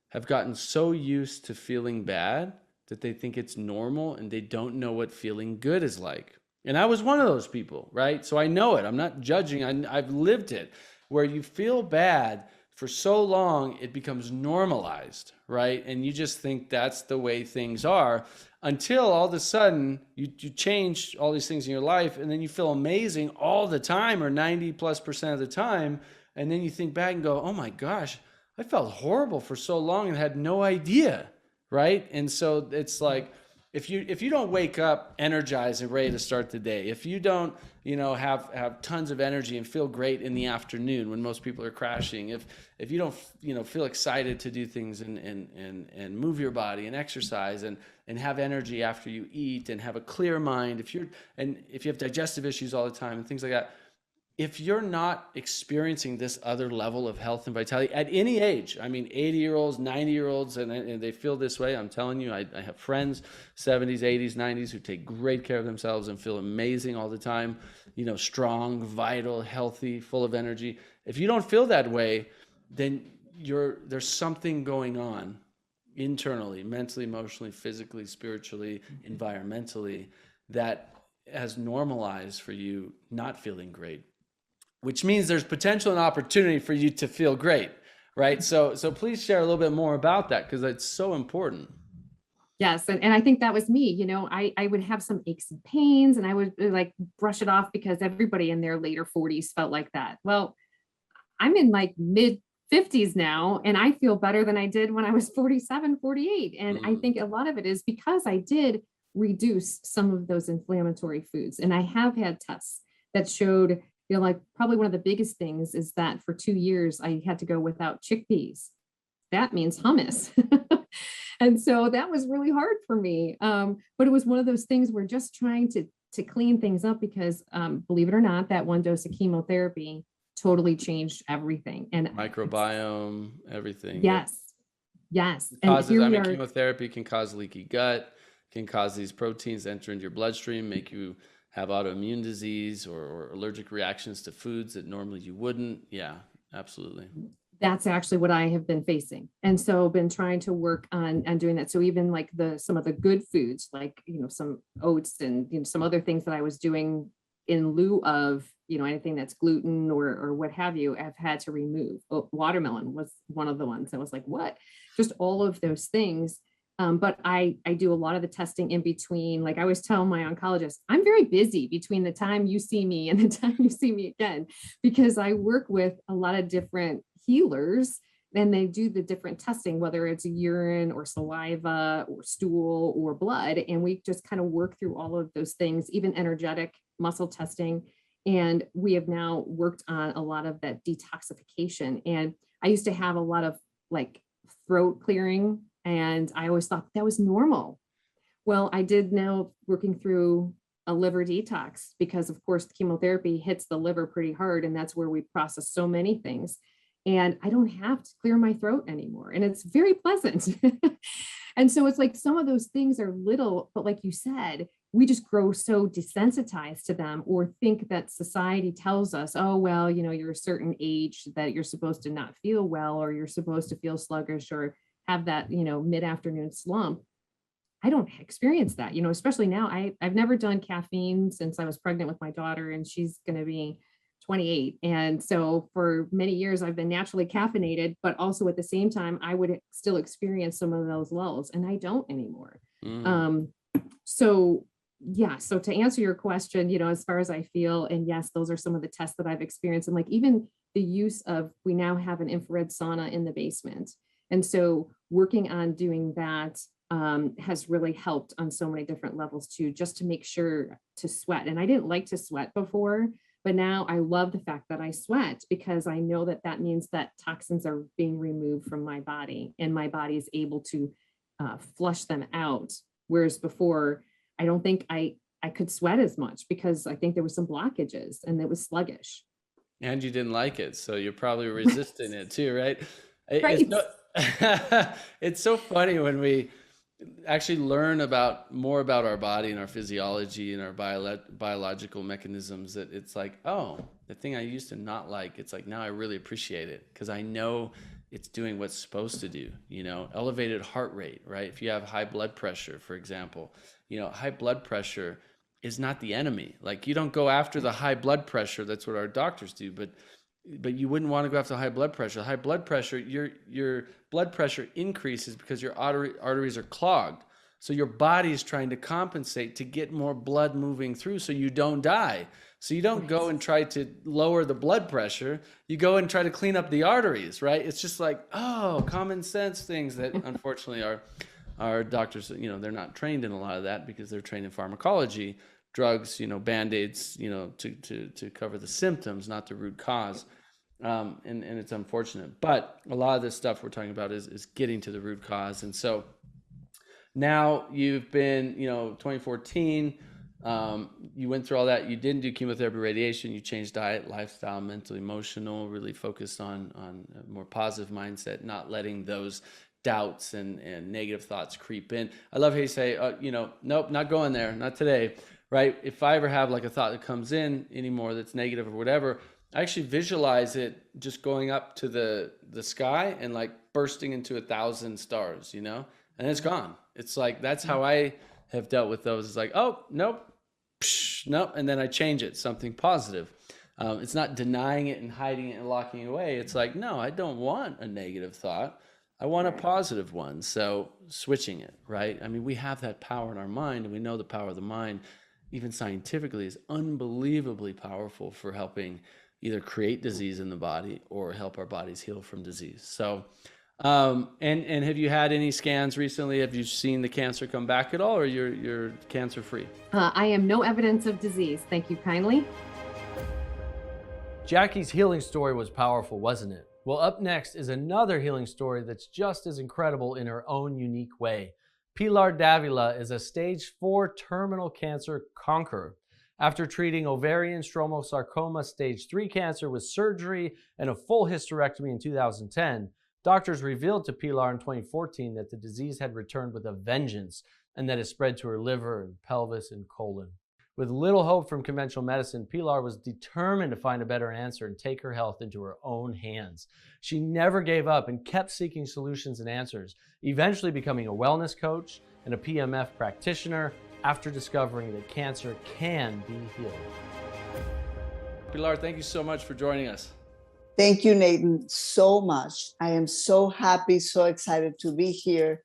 have gotten so used to feeling bad that they think it's normal and they don't know what feeling good is like. And I was one of those people, right? So I know it. I'm not judging. I've lived it, where you feel bad for so long, it becomes normalized, right? And you just think that's the way things are until all of a sudden you change all these things in your life, and then you feel amazing all the time, or 90+% of the time. And then you think back and go, oh my gosh, I felt horrible for so long and had no idea, right? And so it's like, if you don't wake up energized and ready to start the day, if you don't, have tons of energy and feel great in the afternoon when most people are crashing, if you don't, feel excited to do things and move your body and exercise and have energy after you eat and have a clear mind, if you have digestive issues all the time and things like that, if you're not experiencing this other level of health and vitality at any age, I mean, 80-year-olds, 90-year-olds, and they feel this way. I'm telling you, I have friends, 70s, 80s, 90s, who take great care of themselves and feel amazing all the time, you know, strong, vital, healthy, full of energy. If you don't feel that way, then there's something going on internally, mentally, emotionally, physically, spiritually, environmentally, that has normalized for you not feeling great, which means there's potential and opportunity for you to feel great, right? So please share a little bit more about that, because it's so important.
Yes. And I think that was me, you know, I would have some aches and pains and I would like brush it off because everybody in their later 40s felt like that. Well, I'm in like mid 50s now, and I feel better than I did when I was 47, 48. And I think a lot of it is because I did reduce some of those inflammatory foods. And I have had tests that showed, you know, like probably one of the biggest things is that for 2 years, I had to go without chickpeas. That means hummus. And so that was really hard for me. But it was one of those things where just trying to clean things up because believe it or not, that one dose of chemotherapy totally changed everything. And
Microbiome, everything.
yes, yes.
It
And
causes,
here
I
we
mean,
are.
chemotherapy can cause leaky gut, can cause these proteins to enter into your bloodstream, make you have autoimmune disease or allergic reactions to foods that normally you wouldn't. Yeah, absolutely.
That's actually what I have been facing. And so been trying to work on doing that. So even like some of the good foods, like, you know, some oats and, you know, some other things that I was doing in lieu of, you know, anything that's gluten or what have you, I've had to remove. Oh, watermelon was one of the ones. I was like, what? Just all of those things. But I do a lot of the testing in between. Like I always tell my oncologist, I'm very busy between the time you see me and the time you see me again, because I work with a lot of different healers and they do the different testing, whether it's urine or saliva or stool or blood. And we just kind of work through all of those things, even energetic muscle testing. And we have now worked on a lot of that detoxification. And I used to have a lot of like throat clearing, and I always thought that was normal. Well, I did now working through a liver detox because, of course, the chemotherapy hits the liver pretty hard, and that's where we process so many things. And I don't have to clear my throat anymore, and it's very pleasant. And so it's like some of those things are little, but like you said, we just grow so desensitized to them or think that society tells us, oh, well, you know, you're a certain age that you're supposed to not feel well, or you're supposed to feel sluggish or have that, you know, mid-afternoon slump. I don't experience that, you know, especially now. I've never done caffeine since I was pregnant with my daughter, and she's going to be 28. And so for many years, I've been naturally caffeinated, but also at the same time, I would still experience some of those lulls, and I don't anymore. So yeah, so to answer your question, you know, as far as I feel, and yes, those are some of the tests that I've experienced. And like even the use of, we now have an infrared sauna in the basement. And so working on doing that has really helped on so many different levels too, just to make sure to sweat. And I didn't like to sweat before, but now I love the fact that I sweat because I know that that means that toxins are being removed from my body and my body is able to flush them out. Whereas before, I don't think I could sweat as much because I think there was some blockages and it was sluggish.
And you didn't like it, so you're probably resisting it too, right?
Right.
It's so funny when we actually learn more about our body and our physiology and our biological mechanisms, that it's like, oh, the thing I used to not like, it's like now I really appreciate it because I know it's doing what's supposed to do. You know, elevated heart rate, right? If you have high blood pressure, for example, you know, high blood pressure is not the enemy. Like you don't go after the high blood pressure. That's what our doctors do, but you wouldn't want to go after high blood pressure. High blood pressure, your blood pressure increases because your arteries are clogged. So your body is trying to compensate to get more blood moving through so you don't die. So you don't go and try to lower the blood pressure. You go and try to clean up the arteries, right? It's just like, oh, common sense things that unfortunately our doctors, you know, they're not trained in a lot of that because they're trained in pharmacology, drugs, you know, Band-Aids, you know, to cover the symptoms, not the root cause. And it's unfortunate, but a lot of this stuff we're talking about is getting to the root cause. And so now you've been, you know, 2014, You went through all that. You didn't do chemotherapy, radiation. You changed diet, lifestyle, mental, emotional, really focused on a more positive mindset, not letting those doubts and negative thoughts creep in. I love how you say, nope, not going there, not today, right? If I ever have like a thought that comes in anymore that's negative or whatever, I actually visualize it just going up to the sky and like bursting into 1,000 stars, and it's gone. It's like, that's how I have dealt with those. It's like, oh, nope, psh, nope. And then I change it, something positive. It's not denying it and hiding it and locking it away. It's like, no, I don't want a negative thought. I want a positive one. So switching it, right? I mean, we have that power in our mind, and we know the power of the mind, even scientifically, is unbelievably powerful for helping either create disease in the body or help our bodies heal from disease. So, and have you had any scans recently? Have you seen the cancer come back at all, or you're cancer free?
I am no evidence of disease. Thank you kindly.
Jackie's healing story was powerful, wasn't it? Well, up next is another healing story that's just as incredible in her own unique way. Pilar Davila is a stage 4 terminal cancer conqueror. After treating ovarian stromal sarcoma stage 3 cancer with surgery and a full hysterectomy in 2010, doctors revealed to Pilar in 2014 that the disease had returned with a vengeance and that it spread to her liver and pelvis and colon. With little hope from conventional medicine, Pilar was determined to find a better answer and take her health into her own hands. She never gave up and kept seeking solutions and answers, eventually becoming a wellness coach and a PMF practitioner after discovering that cancer can be healed.
Pilar, thank you so much for joining us.
Thank you, Nathan, so much. I am so happy, so excited to be here,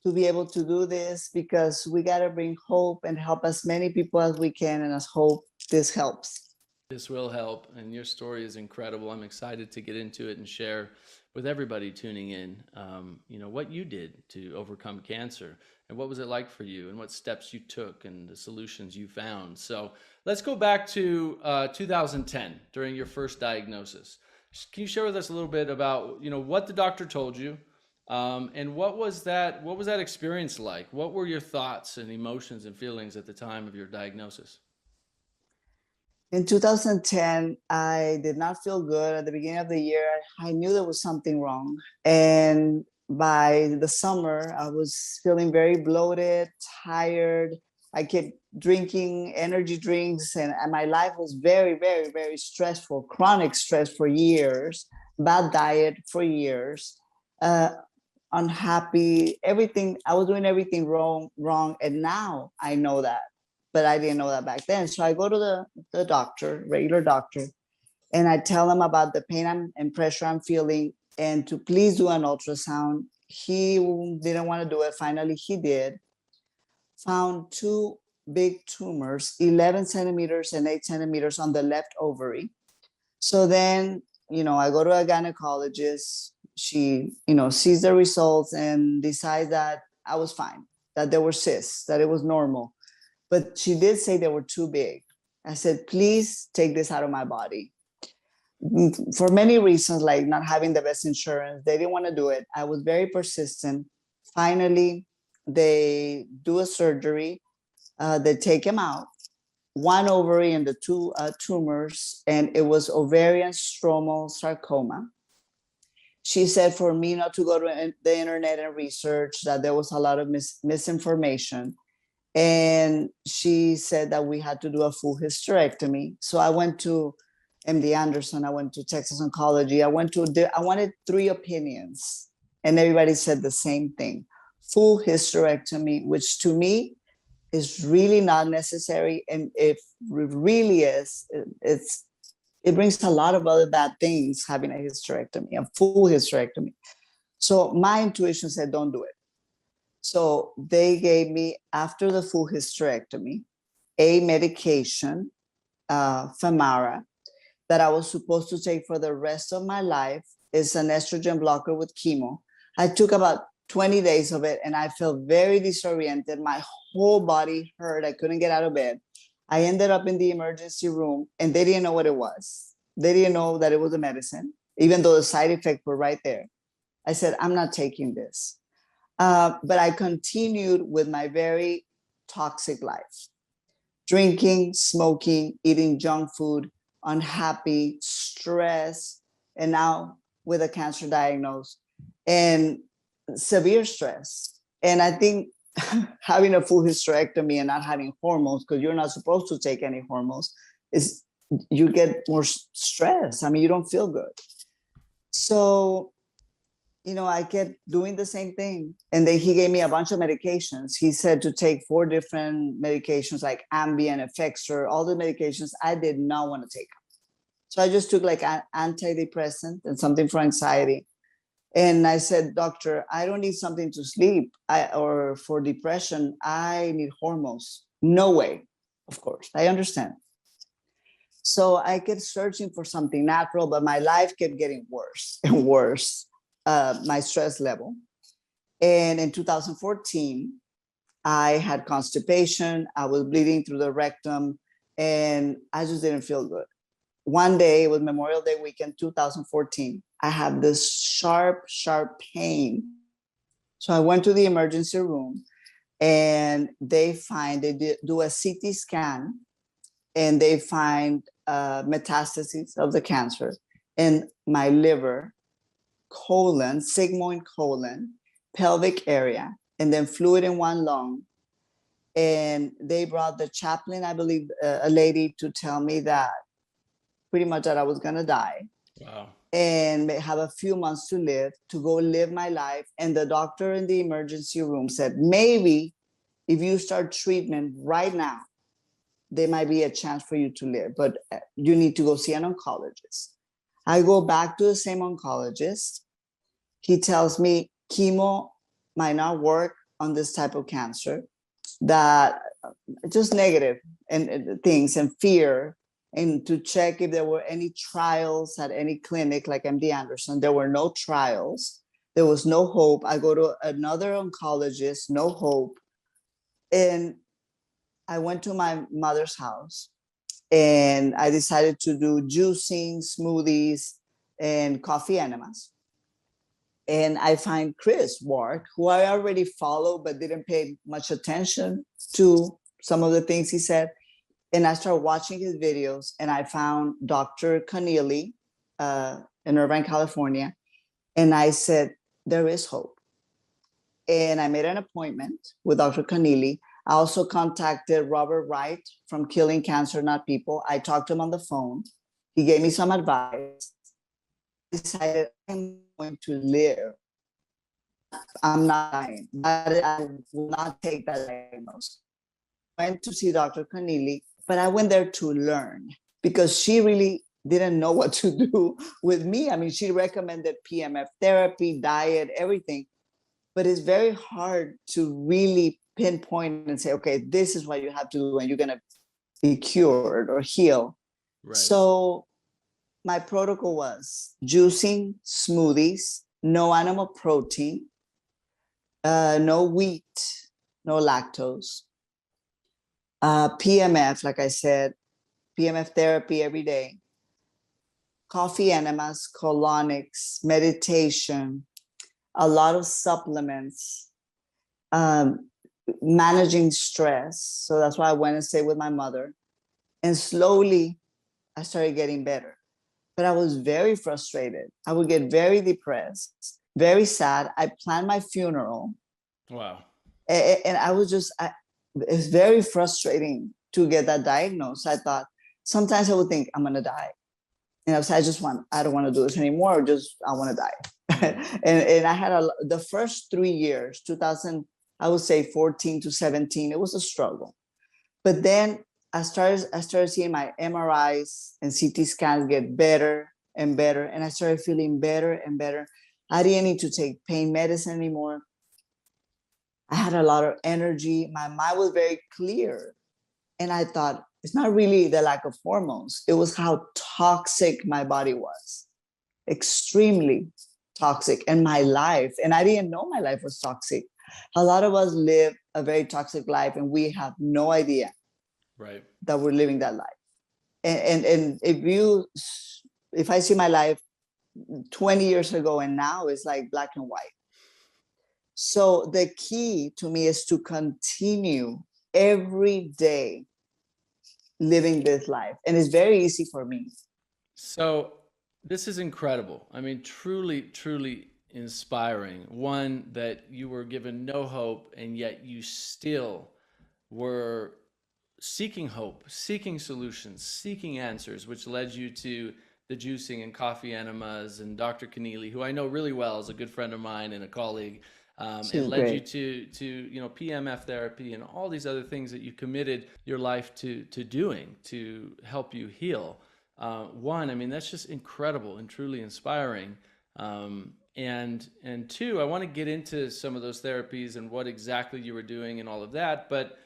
to be able to do this, because we got to bring hope and help as many people as we can, and as hope this helps.
This will help, and your story is incredible. I'm excited to get into it and share with everybody tuning in, what you did to overcome cancer, and what was it like for you, and what steps you took, and the solutions you found. So let's go back to 2010, during your first diagnosis. Can you share with us a little bit about, what the doctor told you, and what was that experience like? What were your thoughts and emotions and feelings at the time of your diagnosis?
In 2010, I did not feel good. At the beginning of the year, I knew there was something wrong. And by the summer, I was feeling very bloated, tired. I kept drinking energy drinks, and my life was very, very, very stressful, chronic stress for years, bad diet for years, unhappy, everything. I was doing everything wrong. And now I know that, but I didn't know that back then. So I go to the doctor, regular doctor, and I tell him about the pain and pressure I'm feeling, and to please do an ultrasound. He didn't want to do it. Finally, he did. Found 2 big tumors, 11 centimeters and 8 centimeters on the left ovary. So then, I go to a gynecologist. She, sees the results and decides that I was fine, that there were cysts, that it was normal. But she did say they were too big. I said, please take this out of my body. For many reasons, like not having the best insurance, they didn't want to do it. I was very persistent. Finally, they do a surgery. They take him out, 1 ovary and the 2 tumors, and it was ovarian stromal sarcoma. She said for me not to go to the internet and research, that there was a lot of misinformation. And she said that we had to do a full hysterectomy. So I went to MD Anderson, I went to Texas Oncology, I wanted 3 opinions, and everybody said the same thing: full hysterectomy, which to me is really not necessary. And if it really is, it brings a lot of other bad things, having a hysterectomy, a full hysterectomy. So my intuition said, don't do it. So they gave me, after the full hysterectomy, a medication, Femara, that I was supposed to take for the rest of my life. It's an estrogen blocker with chemo. I took about 20 days of it, and I felt very disoriented. My whole body hurt. I couldn't get out of bed. I ended up in the emergency room, and they didn't know what it was. They didn't know that it was a medicine, even though the side effects were right there. I said, I'm not taking this. But I continued with my very toxic life, drinking, smoking, eating junk food, unhappy, stress, and now with a cancer diagnosis and severe stress. And I think having a full hysterectomy and not having hormones, because you're not supposed to take any hormones, is you get more stress. I mean, you don't feel good. So, I kept doing the same thing. And then he gave me a bunch of medications. He said to take 4 different medications like Ambien, Effexor, all the medications. I did not want to take them. So I just took like an antidepressant and something for anxiety. And I said, doctor, I don't need something to sleep or for depression. I need hormones. No way. Of course, I understand. So I kept searching for something natural, but my life kept getting worse and worse, my stress level. And in 2014, I had constipation. I was bleeding through the rectum, and I just didn't feel good. One day, it was Memorial Day weekend, 2014. I had this sharp, sharp pain. So I went to the emergency room, and they do a CT scan, and they find metastases of the cancer in my liver, colon, sigmoid colon, pelvic area, and then fluid in one lung. And they brought the chaplain, I believe, a lady, to tell me that pretty much that I was going to die.
Wow.
And have a few months to live, to go live my life. And the doctor in the emergency room said, maybe if you start treatment right now, there might be a chance for you to live, but you need to go see an oncologist. I go back to the same oncologist. He tells me chemo might not work on this type of cancer, that just negative and things and fear, and to check if there were any trials at any clinic like MD Anderson. There were no trials. There was no hope. I go to another oncologist, no hope. And I went to my mother's house, and I decided to do juicing, smoothies, and coffee enemas. And I find Chris Ward, who I already follow, but didn't pay much attention to some of the things he said. And I started watching his videos, and I found Dr. Connealy in Irvine, California. And I said, there is hope. And I made an appointment with Dr. Connealy. I also contacted Robert Wright from Killing Cancer Not People. I talked to him on the phone. He gave me some advice. I decided I'm going to live. I'm not dying. I will not take that diagnosis. I went to see Dr. Connealy, but I went there to learn, because she really didn't know what to do with me. I mean, she recommended PMF therapy, diet, everything. But it's very hard to really pinpoint and say, okay, this is what you have to do and you're going to be cured or heal. Right. So my protocol was juicing, smoothies, no animal protein, no wheat, no lactose, PMF, like I said, PMF therapy every day, coffee enemas, colonics, meditation, a lot of supplements, managing stress. So that's why I went and stayed with my mother. And slowly I started getting better. But I was very frustrated. I would get very depressed, very sad. I planned my funeral. Wow. And I was just, it's very frustrating to get that diagnosed. I thought, sometimes I would think I'm going to die. And I was, I don't want to do this anymore. I want to die. and I had the first 3 years, 2000, I would say 14 to 17, it was a struggle. But then I started seeing my MRIs and CT scans get better and better. And I started feeling better and better. I didn't need to take pain medicine anymore. I had a lot of energy. My mind was very clear. And I thought, it's not really the lack of hormones. It was how toxic my body was. Extremely toxic. And my life, and I didn't know my life was toxic. A lot of us live a very toxic life and we have no idea that we're living that life. And if I see my life 20 years ago and now, it's like black and white. So the key to me is to continue every day living this life. And it's very easy for me.
So this is incredible. I mean, truly, truly inspiring. One, that you were given no hope, and yet you still were seeking hope, seeking solutions, seeking answers, which led you to the juicing and coffee enemas and Dr. Keneally, who I know really well, is a good friend of mine and a colleague, and led you to PMF therapy and all these other things that you committed your life to doing to help you heal. One, I mean, that's just incredible and truly inspiring. And two, I want to get into some of those therapies and what exactly you were doing and all of that. But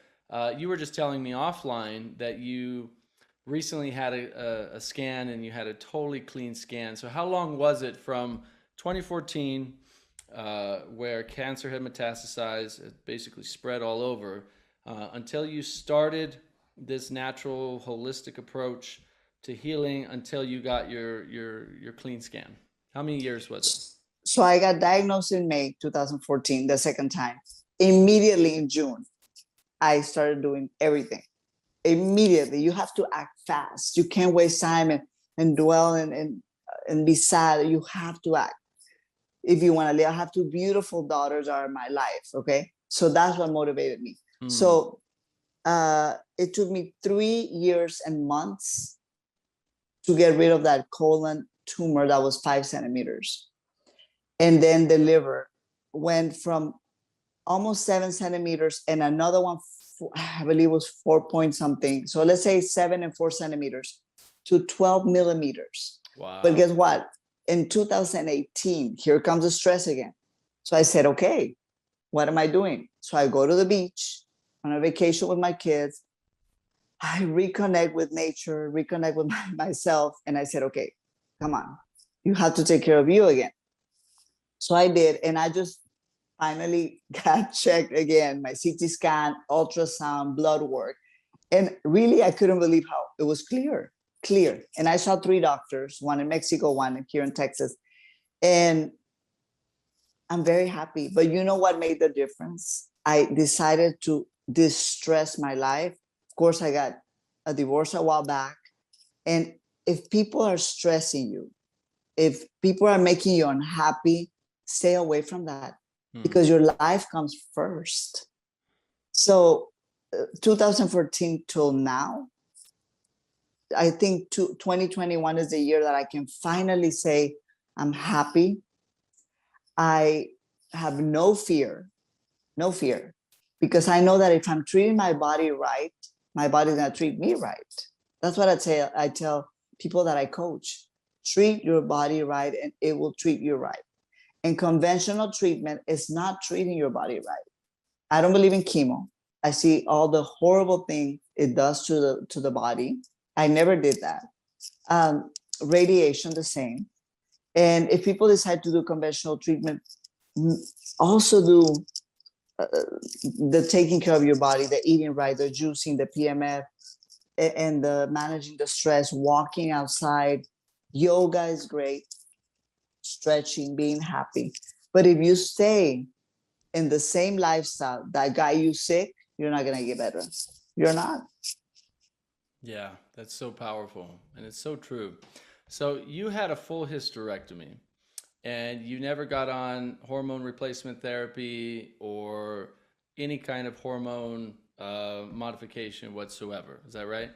you were just telling me offline that you recently had a scan, and you had a totally clean scan. So how long was it from 2014, where cancer had metastasized, it basically spread all over, until you started this natural holistic approach to healing, until you got your clean scan? How many years was it?
So I got diagnosed in May 2014, the second time. Immediately in June, I started doing everything. Immediately, you have to act fast. You can't waste time and dwell and be sad. You have to act if you want to live. I have two beautiful daughters are my life. Okay, so that's what motivated me. So it took me 3 years and months to get rid of that colon tumor that was 5 centimeters. And then the liver went from almost 7 centimeters, and another one, I believe, was 4 point something. So let's say 7 and 4 centimeters to 12 millimeters.
Wow.
But guess what? In 2018, here comes the stress again. So I said, okay, what am I doing? So I go to the beach on a vacation with my kids. I reconnect with nature, reconnect with myself. And I said, okay, come on, you have to take care of you again. So I did. And I just finally got checked again, my CT scan, ultrasound, blood work. And really, I couldn't believe how it was clear. And I saw 3 doctors, one in Mexico, one here in Texas. And I'm very happy. But you know what made the difference? I decided to distress my life. Of course, I got a divorce a while back. And if people are stressing you, if people are making you unhappy, stay away from that, because your life comes first. So 2014 till now, I think 2021 is the year that I can finally say I'm happy. I have no fear, because I know that if I'm treating my body right, my body's gonna treat me right. That's what I tell people that I coach. Treat your body right and it will treat you right. And conventional treatment is not treating your body right. I don't believe in chemo. I see all the horrible things it does to the body. I never did that. Radiation, the same. And if people decide to do conventional treatment, also do the taking care of your body, the eating right, the juicing, the PMF, and the managing the stress, walking outside. Yoga is great. Stretching, being happy. But if you stay in the same lifestyle that got you sick, you're not going to get better. You're not.
Yeah, that's so powerful. And it's so true. So you had a full hysterectomy, and you never got on hormone replacement therapy or any kind of hormone modification whatsoever. Is that right?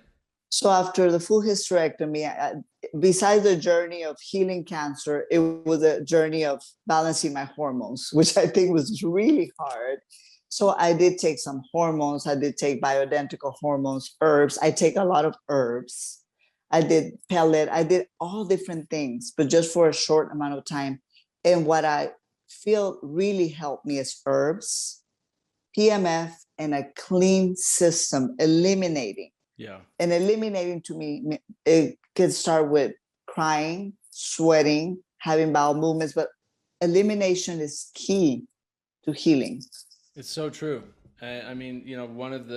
So after the full hysterectomy, besides the journey of healing cancer, it was a journey of balancing my hormones, which I think was really hard. So I did take some hormones. I did take bioidentical hormones, herbs. I take a lot of herbs. I did pellet. I did all different things, but just for a short amount of time. And what I feel really helped me is herbs, PMF, and a clean system, eliminating.
Yeah.
And eliminating, to me, it could start with crying, sweating, having bowel movements, but elimination is key to healing.
It's so true. I mean, one of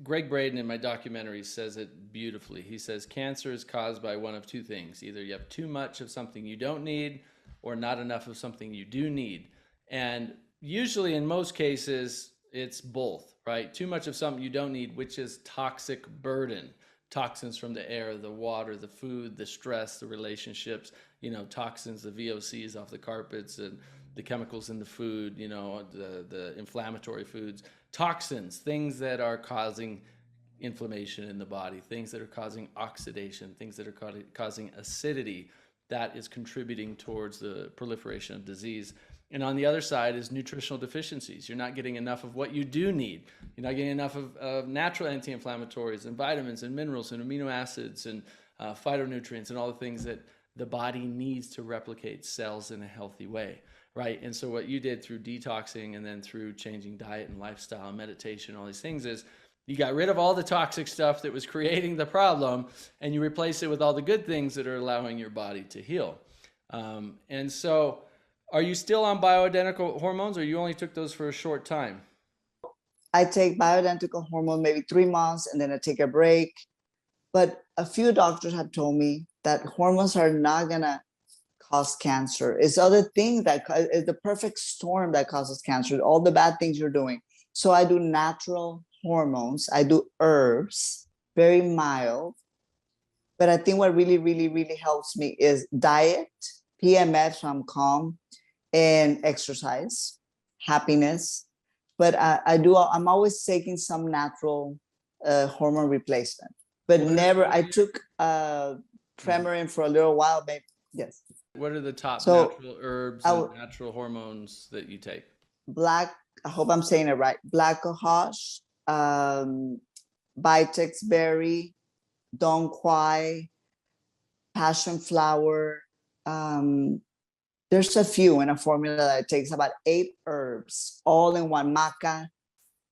Greg Braden in my documentary says it beautifully. He says cancer is caused by one of two things. Either you have too much of something you don't need, or not enough of something you do need. And usually in most cases, It's both, right? Too much of something you don't need, which is toxic burden. Toxins from the air, the water, the food, the stress, the relationships, toxins, the VOCs off the carpets, and the chemicals in the food, the inflammatory foods, toxins, things that are causing inflammation in the body, things that are causing oxidation, things that are causing acidity, that is contributing towards the proliferation of disease. And on the other side is nutritional deficiencies. You're not getting enough of what you do need. You're not getting enough of natural anti-inflammatories and vitamins and minerals and amino acids and phytonutrients and all the things that the body needs to replicate cells in a healthy way, right? And so what you did through detoxing and then through changing diet and lifestyle and meditation, all these things, is you got rid of all the toxic stuff that was creating the problem, and you replace it with all the good things that are allowing your body to heal. And so are you still on bioidentical hormones, or you only took those for a short time?
I take bioidentical hormone maybe 3 months, and then I take a break. But a few doctors have told me that hormones are not going to cause cancer. It's other things it's the perfect storm that causes cancer, all the bad things you're doing. So I do natural hormones. I do herbs, very mild. But I think what really, really, really helps me is diet, PMF, so I'm calm, and exercise, happiness. But I'm always taking some natural hormone replacement. But never, I took Premarin for a little while, maybe. Yes.
What are the top natural herbs and natural hormones that you take?
I hope I'm saying it right. Black cohosh, Vitex berry, Dong Quai, passion flower. There's a few in a formula that takes about 8 herbs, all in one, maca,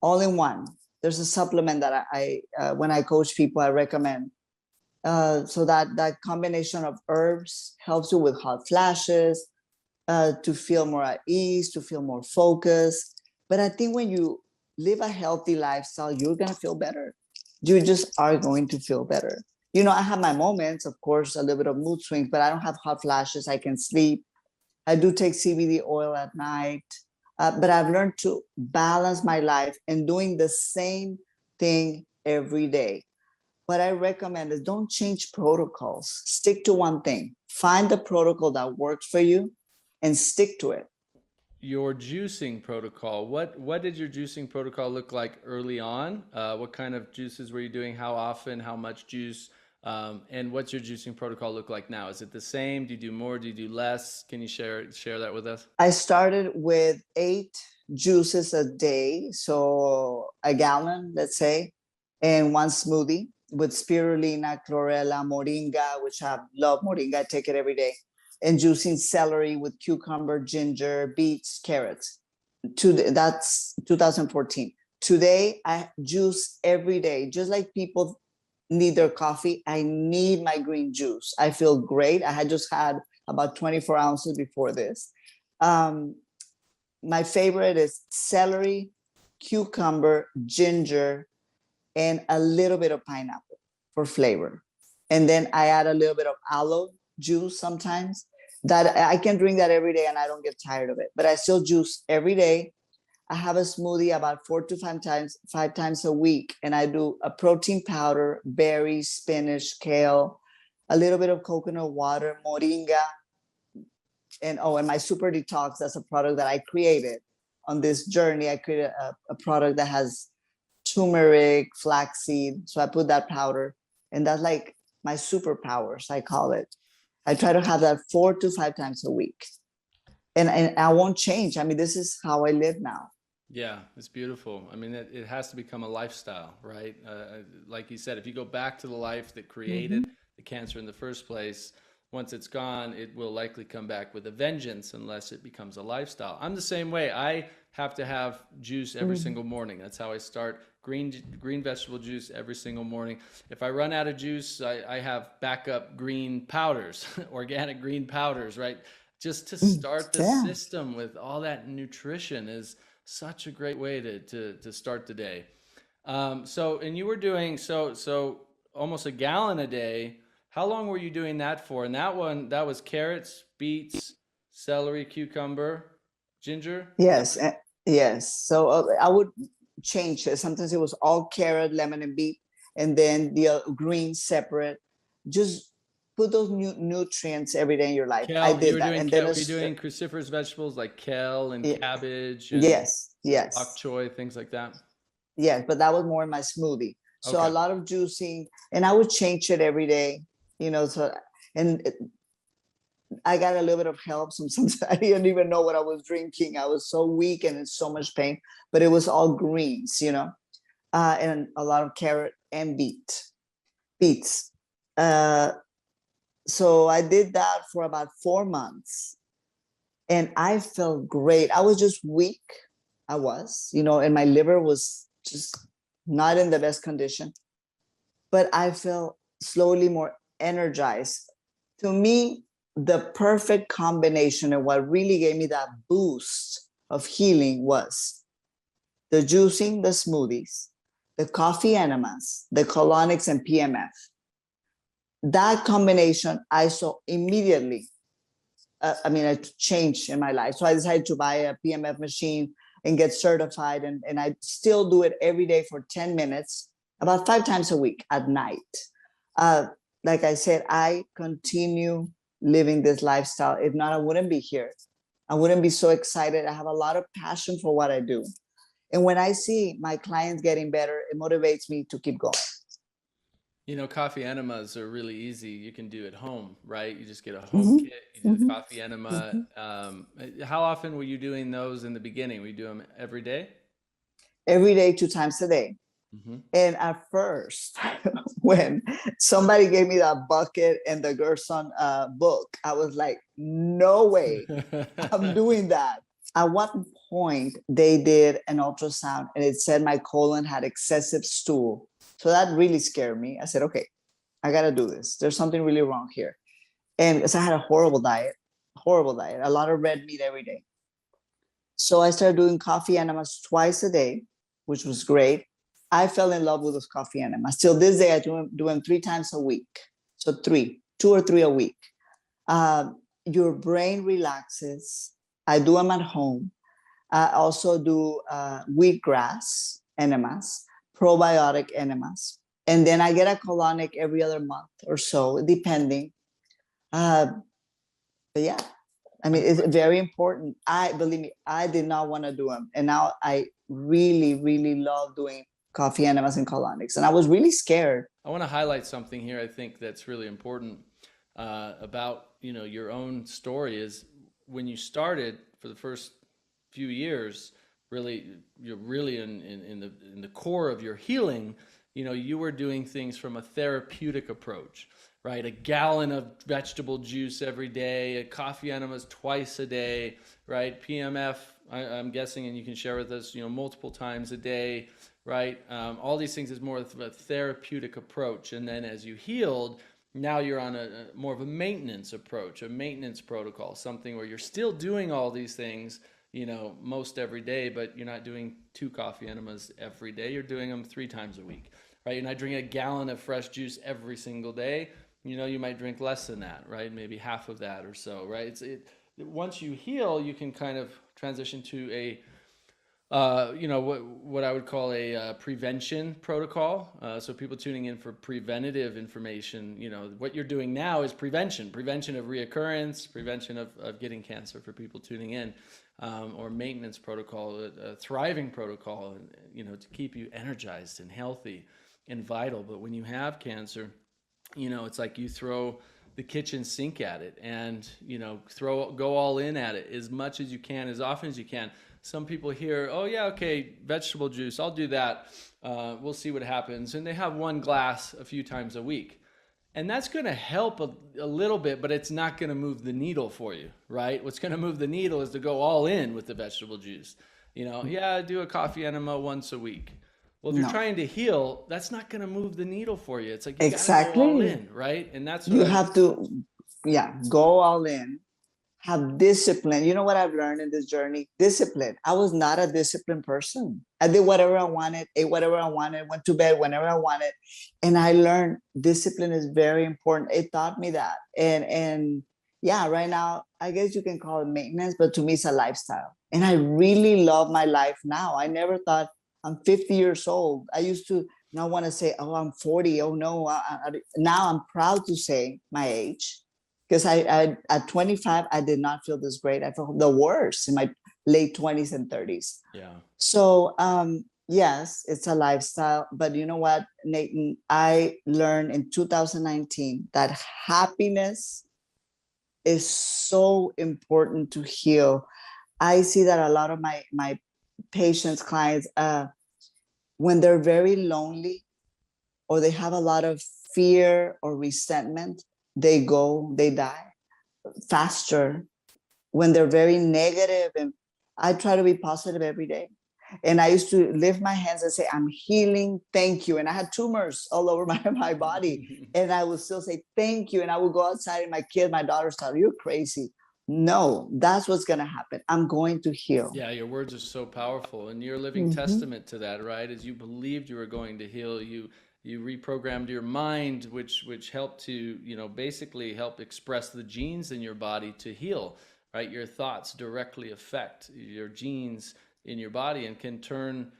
all in one. There's a supplement that I when I coach people, I recommend. So that combination of herbs helps you with hot flashes, to feel more at ease, to feel more focused. But I think when you live a healthy lifestyle, you're going to feel better. You just are going to feel better. I have my moments, of course, a little bit of mood swings, but I don't have hot flashes. I can sleep. I do take CBD oil at night. But I've learned to balance my life and doing the same thing every day. What I recommend is don't change protocols. Stick to one thing. Find the protocol that works for you and stick to it.
Your juicing protocol, what did your juicing protocol look like early on? What kind of juices were you doing? How often? How much juice? And what's your juicing protocol look like now? Is it the same? Do you do more? Do you do less? Can you share that with us?
I started with 8 juices a day, so a gallon, let's say, and 1 smoothie with spirulina, chlorella, moringa, which I love moringa. I take it every day. And juicing celery with cucumber, ginger, beets, carrots. That's 2014. Today, I juice every day. Just like people need their coffee, I need my green juice. I feel great. I had just had about 24 ounces before this. My favorite is celery, cucumber, ginger, and a little bit of pineapple for flavor. And then I add a little bit of aloe juice sometimes. That I can drink that every day and I don't get tired of it. But I still juice every day. I have a smoothie about 4 to 5 times a week. And I do a protein powder, berries, spinach, kale, a little bit of coconut water, moringa. And my super detox, that's a product that I created on this journey. I created a product that has turmeric, flaxseed. So I put that powder, and that's like my superpowers, I call it. I try to have that 4 to 5 times a week. And I won't change. I mean, this is how I live now.
Yeah, it's beautiful. I mean, it has to become a lifestyle, right? Like you said, if you go back to the life that created the cancer in the first place, once it's gone, it will likely come back with a vengeance unless it becomes a lifestyle. I'm the same way. I have to have juice every single morning. That's how I start. Green vegetable juice every single morning. If I run out of juice, I have backup green powders, organic green powders, right? Just to start the system with all that nutrition is such a great way to start the day. And you were doing so almost a gallon a day. How long were you doing that for? And that was carrots, beets, celery, cucumber, ginger?
Yes. Yes. So I would change it. Sometimes it was all carrot, lemon, and beet, and then the green separate. Just put those nutrients every day in your life. I
Kale, you
did
were
that,
doing
and then
kale, were you doing cruciferous vegetables like kale and
yeah,
cabbage and
yes,
bok
yes,
choy, things like that?
yes. But that was more in my smoothie. So a
Okay.
lot of juicing, and I would change it every day. So and I got a little bit of help. Sometimes I didn't even know what I was drinking. I was so weak and in so much pain, but it was all greens, and a lot of carrot and beets. Uh, so I did that for about 4 months, and I felt great. I was just weak. I was, and my liver was just not in the best condition, but I felt slowly more energized. To me, the perfect combination and what really gave me that boost of healing was the juicing, the smoothies, the coffee enemas, the colonics, and PMF. That combination, I saw immediately. A change in my life. So I decided to buy a PMF machine and get certified. And I still do it every day for 10 minutes, about 5 times a week at night. Uh, like I said, I continue living this lifestyle. If not, I wouldn't be here. I wouldn't be so excited. I have a lot of passion for what I do. And when I see my clients getting better, it motivates me to keep going.
Coffee enemas are really easy. You can do at home, right? You just get a home
Mm-hmm.
kit, you do a
Mm-hmm.
coffee enema.
Mm-hmm.
How often were you doing those in the beginning? Were you do them every day?
Every day, 2 times a day.
Mm-hmm.
And at first, when somebody gave me that bucket and the Gerson book, I was like, no way, I'm doing that. At one point, they did an ultrasound and it said my colon had excessive stool. So that really scared me. I said, okay, I got to do this. There's something really wrong here. And because I had a horrible diet, a lot of red meat every day. So I started doing coffee enemas twice a day, which was great. I fell in love with those coffee enemas. Till this day, I do them 3 times a week. So 2 or 3 a week. Your brain relaxes. I do them at home. I also do wheatgrass enemas, probiotic enemas. And then I get a colonic every other month or so, depending. But yeah, it's very important. Believe me, I did not want to do them. And now I really, really love doing coffee enemas and colonics. And I was really scared.
I want to highlight something here. I think that's really important about your own story is when you started for the first few years. Really, you're really in the core of your healing. You were doing things from a therapeutic approach, right? A gallon of vegetable juice every day, a coffee enemas twice a day, right? PMF, I'm guessing, and you can share with us, multiple times a day, right? All these things is more of a therapeutic approach. And then as you healed, now you're on a more of a maintenance approach, a maintenance protocol, something where you're still doing all these things, most every day, but you're not doing 2 coffee enemas every day. You're doing them 3 times a week, right? You're not drinking a gallon of fresh juice every single day. You might drink less than that, right? Maybe half of that or so, right? Once you heal, you can kind of transition to a what I would call a prevention protocol. So people tuning in for preventative information, what you're doing now is prevention of reoccurrence, prevention of getting cancer for people tuning in, or maintenance protocol, a thriving protocol, to keep you energized and healthy and vital. But when you have cancer, it's like you throw the kitchen sink at it and, go all in at it as much as you can, as often as you can. Some people hear, oh yeah, okay, vegetable juice, I'll do that. We'll see what happens. And they have 1 glass a few times a week. And that's going to help a little bit, but it's not going to move the needle for you, right? What's going to move the needle is to go all in with the vegetable juice. Do a coffee enema once a week. Well, if you're trying to heal, that's not going to move the needle for you. It's like you got to go all in, right? And that's what
you have to, go all in. Have discipline. You know what I've learned in this journey? Discipline. I was not a disciplined person. I did whatever I wanted, ate whatever I wanted, went to bed whenever I wanted. And I learned discipline is very important. It taught me that. And right now, I guess you can call it maintenance, but to me, it's a lifestyle. And I really love my life now. I never thought I'm 50 years old. I used to not want to say, oh, I'm 40. Oh, no. Now I'm proud to say my age because I at 25, I did not feel this great. I felt the worst in my late 20s and 30s.
Yeah.
So, yes, it's a lifestyle. But you know what, Nathan? I learned in 2019 that happiness is so important to heal. I see that a lot of my patients, clients, when they're very lonely or they have a lot of fear or resentment, they die faster. When they're very negative, and I try to be positive every day. And I used to lift my hands and say, I'm healing, thank you. And I had tumors all over my body. And I would still say, thank you. And I would go outside and my daughters thought, you're crazy. No, that's what's going to happen. I'm going to heal.
Yeah, your words are so powerful, and you're a living
Mhm.
testament to that, right? As you believed you were going to heal, you reprogrammed your mind, which helped to, basically help express the genes in your body to heal, right? Your thoughts directly affect your genes in your body and can turn,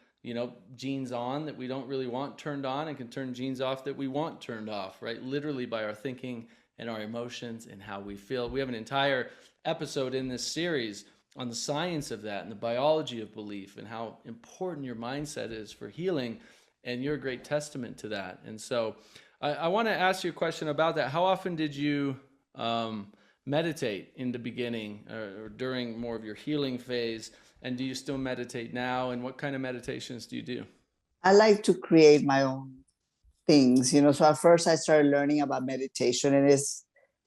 genes on that we don't really want turned on, and can turn genes off that we want turned off, right? Literally by our thinking and our emotions and how we feel. We have an entire episode in this series on the science of that and the biology of belief and how important your mindset is for healing. And you're a great testament to that. And so I want to ask you a question about that. How often did you meditate in the beginning or during more of your healing phase? And do you still meditate now? And what kind of meditations do you do?
I like to create my own things, So at first I started learning about meditation, and it's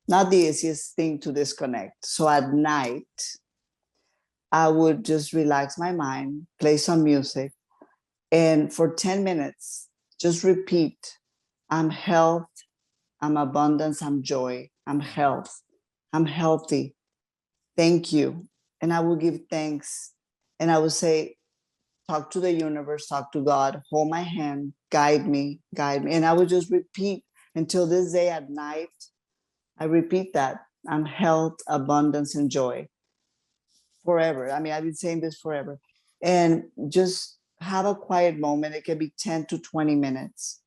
not the easiest thing to disconnect. So at night, I would just relax my mind, play some music, and for 10 minutes, just repeat, I'm health, I'm abundance, I'm joy, I'm health, I'm healthy. Thank you. And I will give thanks. And I will say, talk to the universe, talk to God, hold my hand, guide me, guide me. And I would just repeat until this day at night. I repeat that I'm health, abundance, and joy forever. I mean, I've been saying this forever. And just have a quiet moment. It can be 10 to 20 minutes.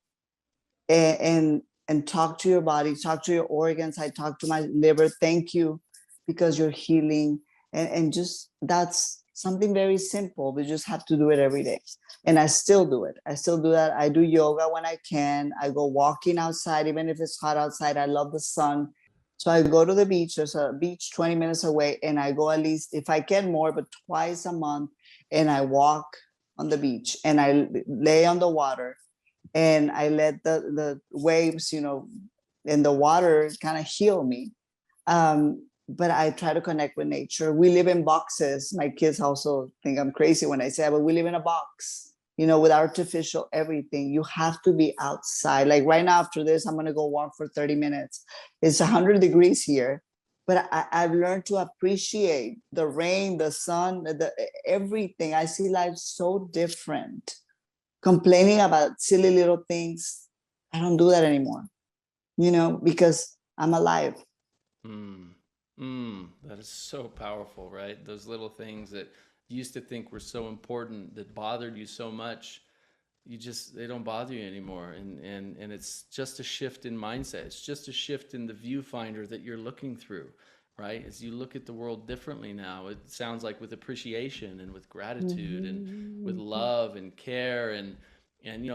And talk to your body, talk to your organs. I talk to my liver. Thank you because you're healing. And just that's something very simple. We just have to do it every day. And I still do it. I still do that. I do yoga when I can. I go walking outside, even if it's hot outside. I love the sun. So I go to the beach. There's a beach 20 minutes away, and I go at least, if I can more, but twice a month. And I walk on the beach and I lay on the water and I let the waves, in the water kind of heal me. But I try to connect with nature. We live in boxes. My kids also think I'm crazy when I say that, but we live in a box, with artificial everything. You have to be outside. Like right now, after this, I'm going to go walk for 30 minutes. It's 100 degrees here, but I've learned to appreciate the rain, the sun, everything. I see life so different. Complaining about silly little things, I don't do that anymore, because I'm alive.
That is so powerful, right? Those little things that you used to think were so important, that bothered you so much, they don't bother you anymore. And it's just a shift in mindset. It's just a shift in the viewfinder that you're looking through, right? As you look at the world differently now, it sounds like with appreciation and with gratitude and with love and care. And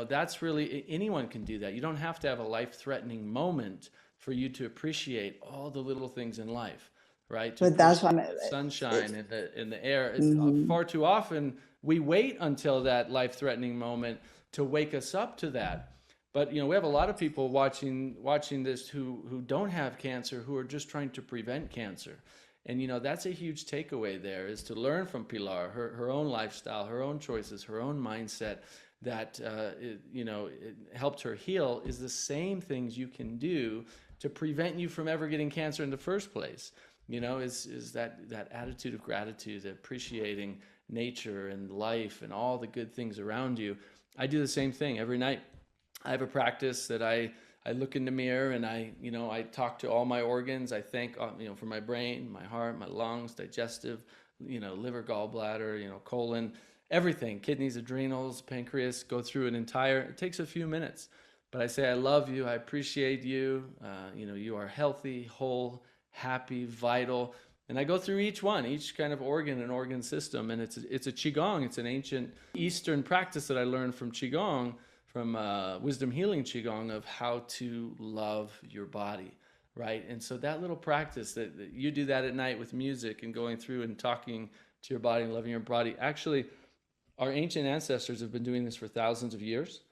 that's really, anyone can do that. You don't have to have a life-threatening moment for you to appreciate all the little things in life, right?
But that's why
sunshine in the air.
Mhm.
Far too often we wait until that life-threatening moment to wake us up to that. But we have a lot of people watching this who don't have cancer, who are just trying to prevent cancer. And that's a huge takeaway there, is to learn from Pilar, her own lifestyle, her own choices, her own mindset, that it helped her heal, is the same things you can do to prevent you from ever getting cancer in the first place. Is that attitude of gratitude, appreciating nature and life and all the good things around you. I do the same thing every night. I have a practice that I look in the mirror and I talk to all my organs. I thank for my brain, my heart, my lungs, digestive, liver, gallbladder, colon, everything, kidneys, adrenals, pancreas, go through it takes a few minutes. But I say, I love you. I appreciate you. You are healthy, whole, happy, vital. And I go through each kind of organ and organ system. And it's a Qigong. It's an ancient Eastern practice that I learned from Qigong, from Wisdom Healing Qigong, of how to love your body, right? And so that little practice that you do that at night with music and going through and talking to your body and loving your body. Actually, our ancient ancestors have been doing this for thousands of years.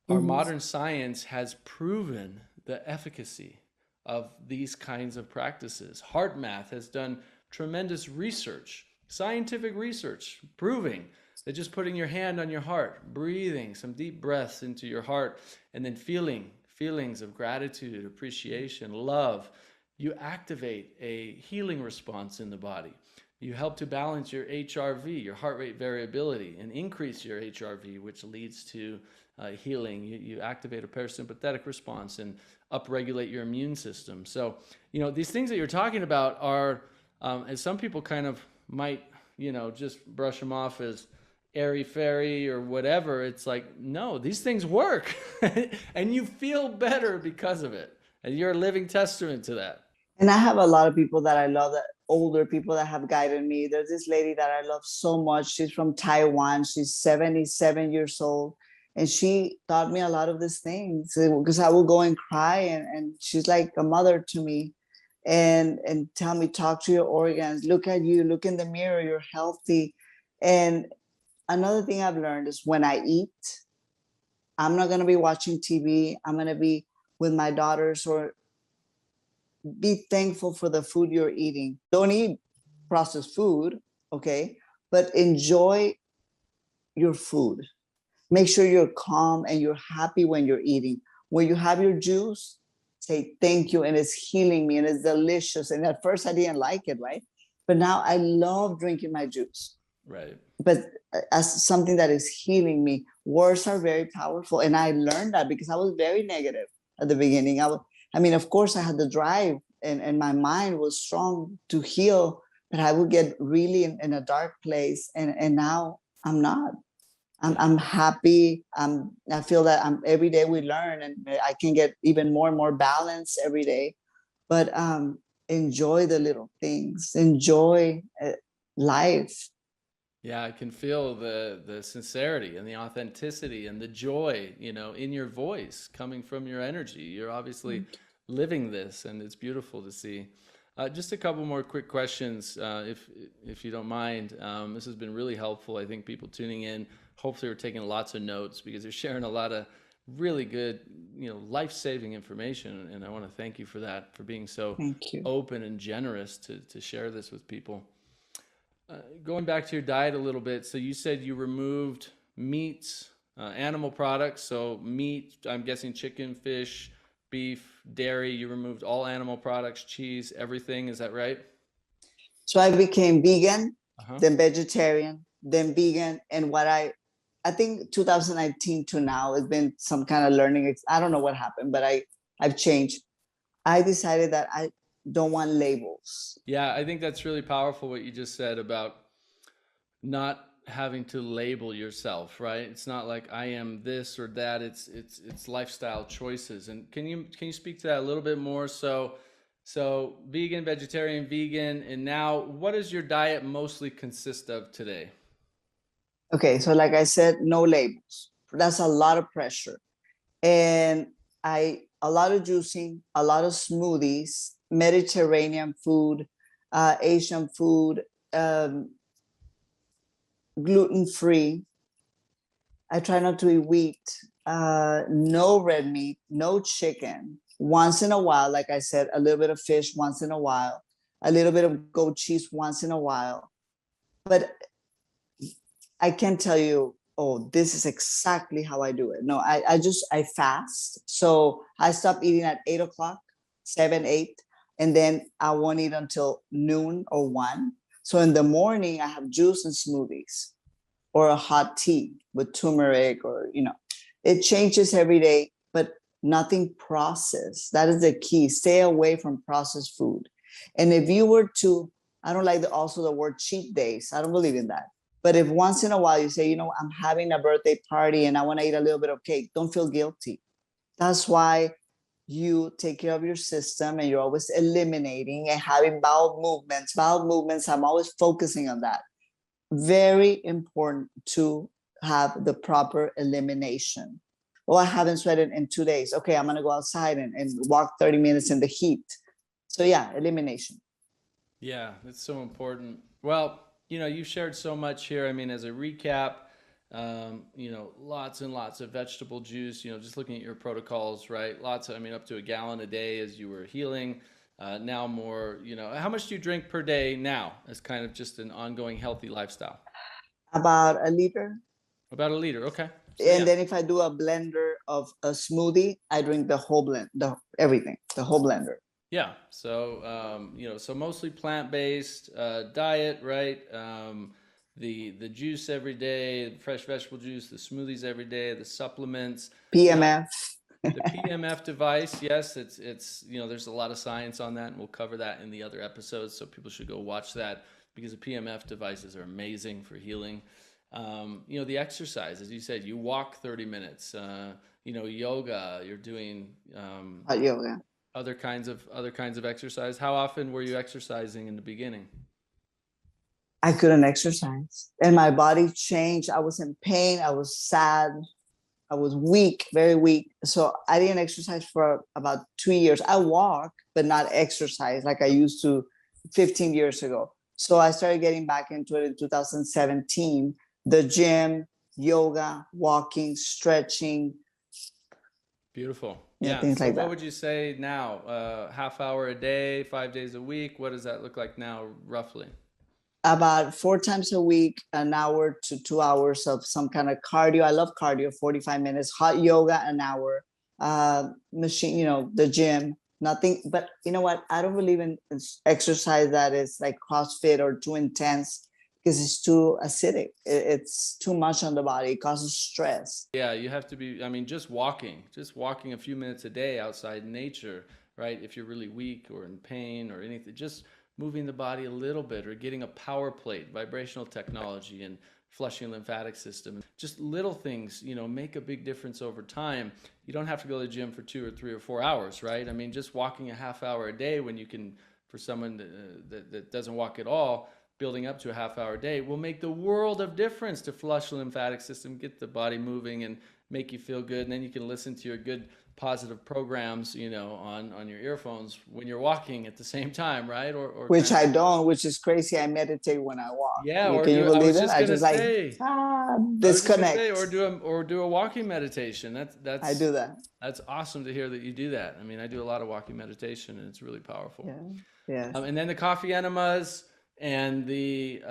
Our modern science has proven the efficacy of these kinds of practices. HeartMath has done tremendous research, scientific research, proving that just putting your hand on your heart, breathing some deep breaths into your heart, and then feelings of gratitude, appreciation, love, you activate a healing response in the body. You help to balance your HRV, your heart rate variability, and increase your HRV, which leads to healing. You activate a parasympathetic response and upregulate your immune system. So, these things that you're talking about are, as some people kind of might, just brush them off as airy-fairy or whatever. It's like, no, these things work. And you feel better because of it. And you're a living testament to that.
And I have a lot of people that I love, that older people that have guided me. There's this lady that I love so much. She's from Taiwan. She's 77 years old. And she taught me a lot of these things because I will go and cry. And she's like a mother to me, and tell me, talk to your organs, look at you, look in the mirror, you're healthy. And another thing I've learned is when I eat, I'm not going to be watching TV. I'm going to be with my daughters, or be thankful for the food you're eating. Don't eat processed food, okay? But enjoy your food. Make sure you're calm and you're happy when you're eating. When you have your juice, say thank you, and it's healing me and it's delicious. And at first I didn't like it, right? But now I love drinking my juice.
Right.
But as something that is healing me. Words are very powerful. And I learned that because I was very negative at the beginning. I mean, of course, I had the drive and my mind was strong to heal, but I would get really in a dark place. And now I'm not. I'm happy. I feel that every day we learn, and I can get even more and more balance every day. But enjoy the little things. Enjoy life.
Yeah, I can feel the sincerity and the authenticity and the joy, in your voice coming from your energy. You're obviously living this, and it's beautiful to see. Just a couple more quick questions, if you don't mind. This has been really helpful. I think people tuning in, hopefully, are taking lots of notes because you're sharing a lot of really good, life-saving information. And I want to thank you for that, for being so open and generous to share this with people. Going back to your diet a little bit, so you said you removed meats, animal products. So meat, I'm guessing chicken, fish, beef, dairy. You removed all animal products, cheese, everything. Is that right?
So I became vegan, then vegetarian, then vegan. And what I think 2019 to now has been some kind of learning. I don't know what happened, but I've changed. I decided that I don't want labels.
Yeah, I think that's really powerful what you just said about not having to label yourself, right? It's not like I am this or that. It's lifestyle choices. And can you speak to that a little bit more? So vegan, vegetarian, vegan, and now what does your diet mostly consist of today?
Okay, so like I said, no labels. That's a lot of pressure. And a lot of juicing, a lot of smoothies, Mediterranean food, Asian food, gluten-free. I try not to eat wheat, no red meat, no chicken. Once in a while, like I said, a little bit of fish once in a while, a little bit of goat cheese once in a while. But I can't tell you, oh, this is exactly how I do it. No, I fast. So I stop eating at 8 o'clock, 7, 8. And then I won't eat until noon or 1. So in the morning, I have juice and smoothies or a hot tea with turmeric or, it changes every day, but nothing processed. That is the key. Stay away from processed food. And if you were to I don't like also the word cheat days. I don't believe in that. But if once in a while you say, you know, I'm having a birthday party and I want to eat a little bit of cake, don't feel guilty. That's why you take care of your system and you're always eliminating and having bowel movements. Bowel movements, I'm always focusing on that. Very important to have the proper elimination. Oh, I haven't sweated in 2 days. Okay, I'm going to go outside and walk 30 minutes in the heat. So, yeah, elimination.
Yeah, that's so important. Well, you know, you've shared so much here. I mean, as a recap, you know, lots and lots of vegetable juice, you know, just looking at your protocols, right? Lots of, I mean, up to a gallon a day as you were healing. Now more, you know, how much do you drink per day now as kind of just an ongoing healthy lifestyle?
About a liter.
About a liter, okay. So,
And
yeah.
then if I do a blender of a smoothie, I drink the whole blend, everything, the whole blender.
Yeah. So, you know, so mostly plant-based diet, right? The juice every day, fresh vegetable juice, the smoothies every day, the supplements.
PMF.
The PMF device, yes, it's you know, there's a lot of science on that, and we'll cover that in the other episodes. So people should go watch that because the PMF devices are amazing for healing. You know, the exercise, as you said, you walk 30 minutes. You know, yoga, you're doing
Yoga.
other kinds of exercise. How often were you exercising in the beginning?
I couldn't exercise and my body changed. I was in pain. I was sad. I was weak, very weak. So I didn't exercise for about 2 years. I walk, but not exercise like I used to 15 years ago. So I started getting back into it in 2017. The gym, yoga, walking, stretching.
Beautiful.
Yeah,
Yeah.
things
So
like
what
that.
would you say now? Half hour a day, 5 days a week? What does that look like now, roughly?
About 4 times a week, an hour to 2 hours of some kind of cardio. I love cardio, 45 minutes, hot yoga, an hour, machine, you know, the gym, nothing. But you know what? I don't believe in exercise that is like CrossFit or too intense because it's too acidic. It's too much on the body. It causes stress.
Yeah, you have to be, I mean, just walking a few minutes a day outside in nature, right? If you're really weak or in pain or anything, just moving the body a little bit or getting a power plate, vibrational technology, and flushing lymphatic system. Just little things, you know, make a big difference over time. You don't have to go to the gym for 2 or 3 or 4 hours, right? I mean, just walking a half hour a day when you can, for someone that doesn't walk at all, building up to a half hour a day will make the world of difference to flush the lymphatic system, get the body moving, and make you feel good. And then you can listen to your good positive programs, you know, on your earphones when you're walking at the same time, right? Or
Which I don't, which is crazy. I meditate when I walk.
yeah,
Can you believe it? I just like disconnect.
or do a walking meditation. That's
I do that.
That's awesome to hear that you do that. I mean, I do a lot of walking meditation, and it's really powerful.
Yeah.
And then the coffee enemas and the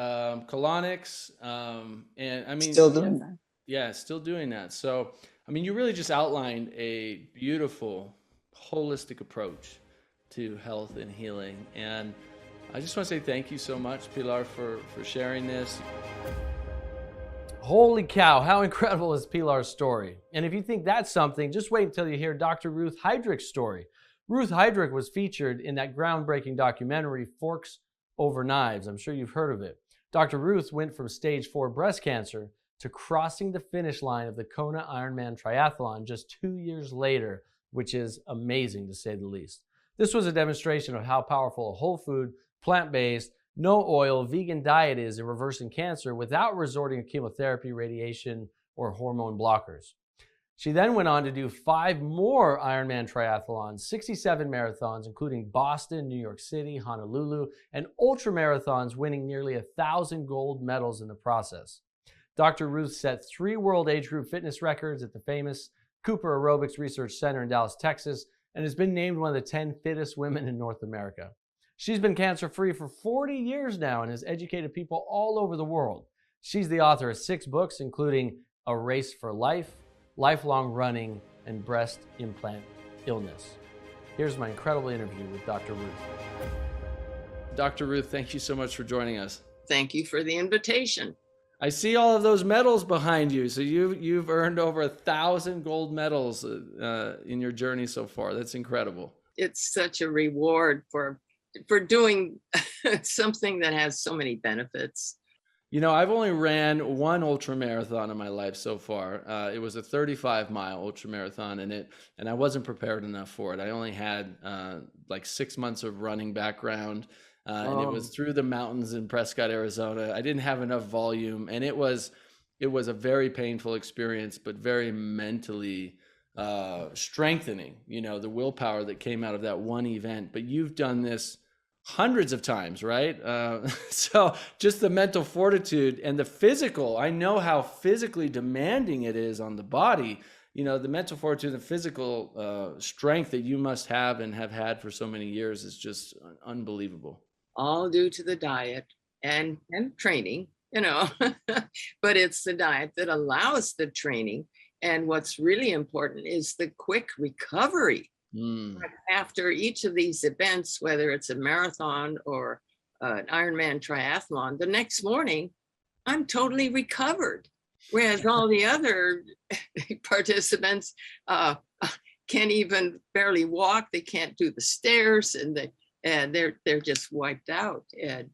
colonics, and I mean,
Still doing that.
Yeah, still doing that. So, I mean, you really just outlined a beautiful, holistic approach to health and healing. And I just want to say thank you so much, Pilar, for sharing this.
Holy cow, how incredible is Pilar's story? And if you think that's something, just wait until you hear Dr. Ruth Heydrich's story. Ruth Heydrich was featured in that groundbreaking documentary, Forks Over Knives. I'm sure you've heard of it. Dr. Ruth went from stage 4 breast cancer to crossing the finish line of the Kona Ironman triathlon just 2 years later, which is amazing to say the least. This was a demonstration of how powerful a whole food, plant-based, no oil, vegan diet is in reversing cancer without resorting to chemotherapy, radiation, or hormone blockers. She then went on to do 5 more Ironman triathlons, 67 marathons, including Boston, New York City, Honolulu, and ultra marathons, winning nearly 1,000 gold medals in the process. Dr. Ruth set 3 world age group fitness records at the famous Cooper Aerobics Research Center in Dallas, Texas, and has been named one of the 10 fittest women in North America. She's been cancer-free for 40 years now and has educated people all over the world. She's the author of 6 books, including A Race for Life, Lifelong Running, and Breast Implant Illness. Here's my incredible interview with Dr. Ruth.
Dr. Ruth, thank you so much for joining us.
Thank you for the invitation.
I see all of those medals behind you. So you've earned over 1,000 gold medals in your journey so far. That's incredible.
It's such a reward for for doing something that has so many benefits.
You know, I've only ran one ultra marathon in my life so far. It was a 35-mile ultra marathon, and I wasn't prepared enough for it. I only had like 6 months of running background, and it was through the mountains in Prescott, Arizona. I didn't have enough volume, and it was a very painful experience, but very mentally strengthening. You know, the willpower that came out of that one event. But you've done this hundreds of times, right? So just the mental fortitude and the physical, I know how physically demanding it is on the body. You know, the mental fortitude and physical strength that you must have and have had for so many years is just unbelievable.
All due to the diet and training, you know, but it's the diet that allows the training. And what's really important is the quick recovery. After each of these events, whether it's a marathon or an Ironman triathlon, the next morning, I'm totally recovered. Whereas all the other participants can't even barely walk. They can't do the stairs, and they're just wiped out. And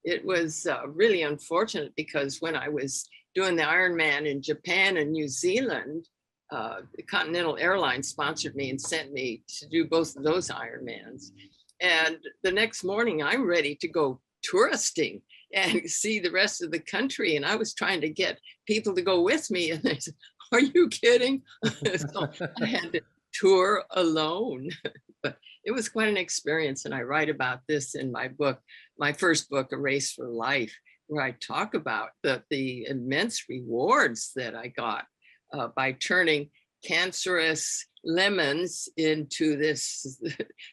it was really unfortunate, because when I was doing the Ironman in Japan and New Zealand, the Continental Airlines sponsored me and sent me to do both of those Ironmans. And the next morning, I'm ready to go touristing and see the rest of the country. And I was trying to get people to go with me. And they said, "Are you kidding?" So I had to tour alone. But it was quite an experience. And I write about this in my book, my first book, A Race for Life, where I talk about the immense rewards that I got by turning cancerous lemons into this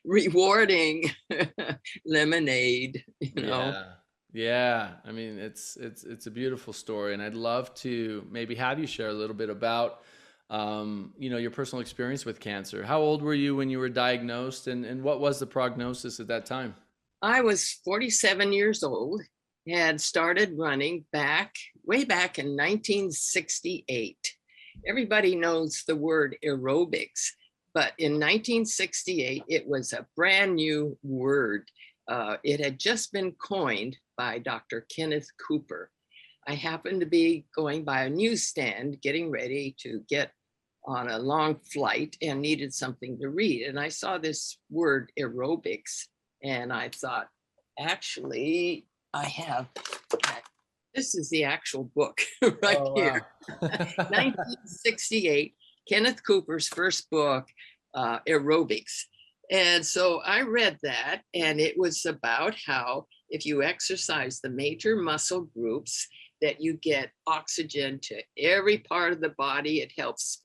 rewarding lemonade, you know.
Yeah. I mean, it's a beautiful story, and I'd love to maybe have you share a little bit about you know, your personal experience with cancer. How old were you when you were diagnosed, and what was the prognosis at that time?
I was 47 years old, had started running way back in 1968. Everybody knows the word aerobics, but in 1968, it was a brand new word. It had just been coined by Dr. Kenneth Cooper. I happened to be going by a newsstand, getting ready to get on a long flight and needed something to read. And I saw this word aerobics, and I thought, actually, this is the actual book right here. 1968, Kenneth Cooper's first book, Aerobics. And so I read that, and it was about how if you exercise the major muscle groups, that you get oxygen to every part of the body. It helps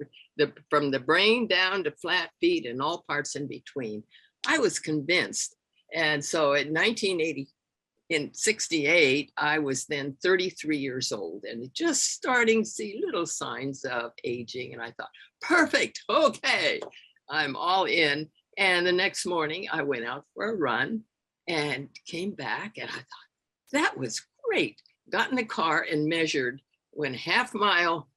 from the brain down to flat feet and all parts in between. I was convinced. And so in 68, I was then 33 years old and just starting to see little signs of aging. And I thought, perfect, okay, I'm all in. And the next morning I went out for a run and came back, and I thought, that was great. Got in the car and measured, went half mile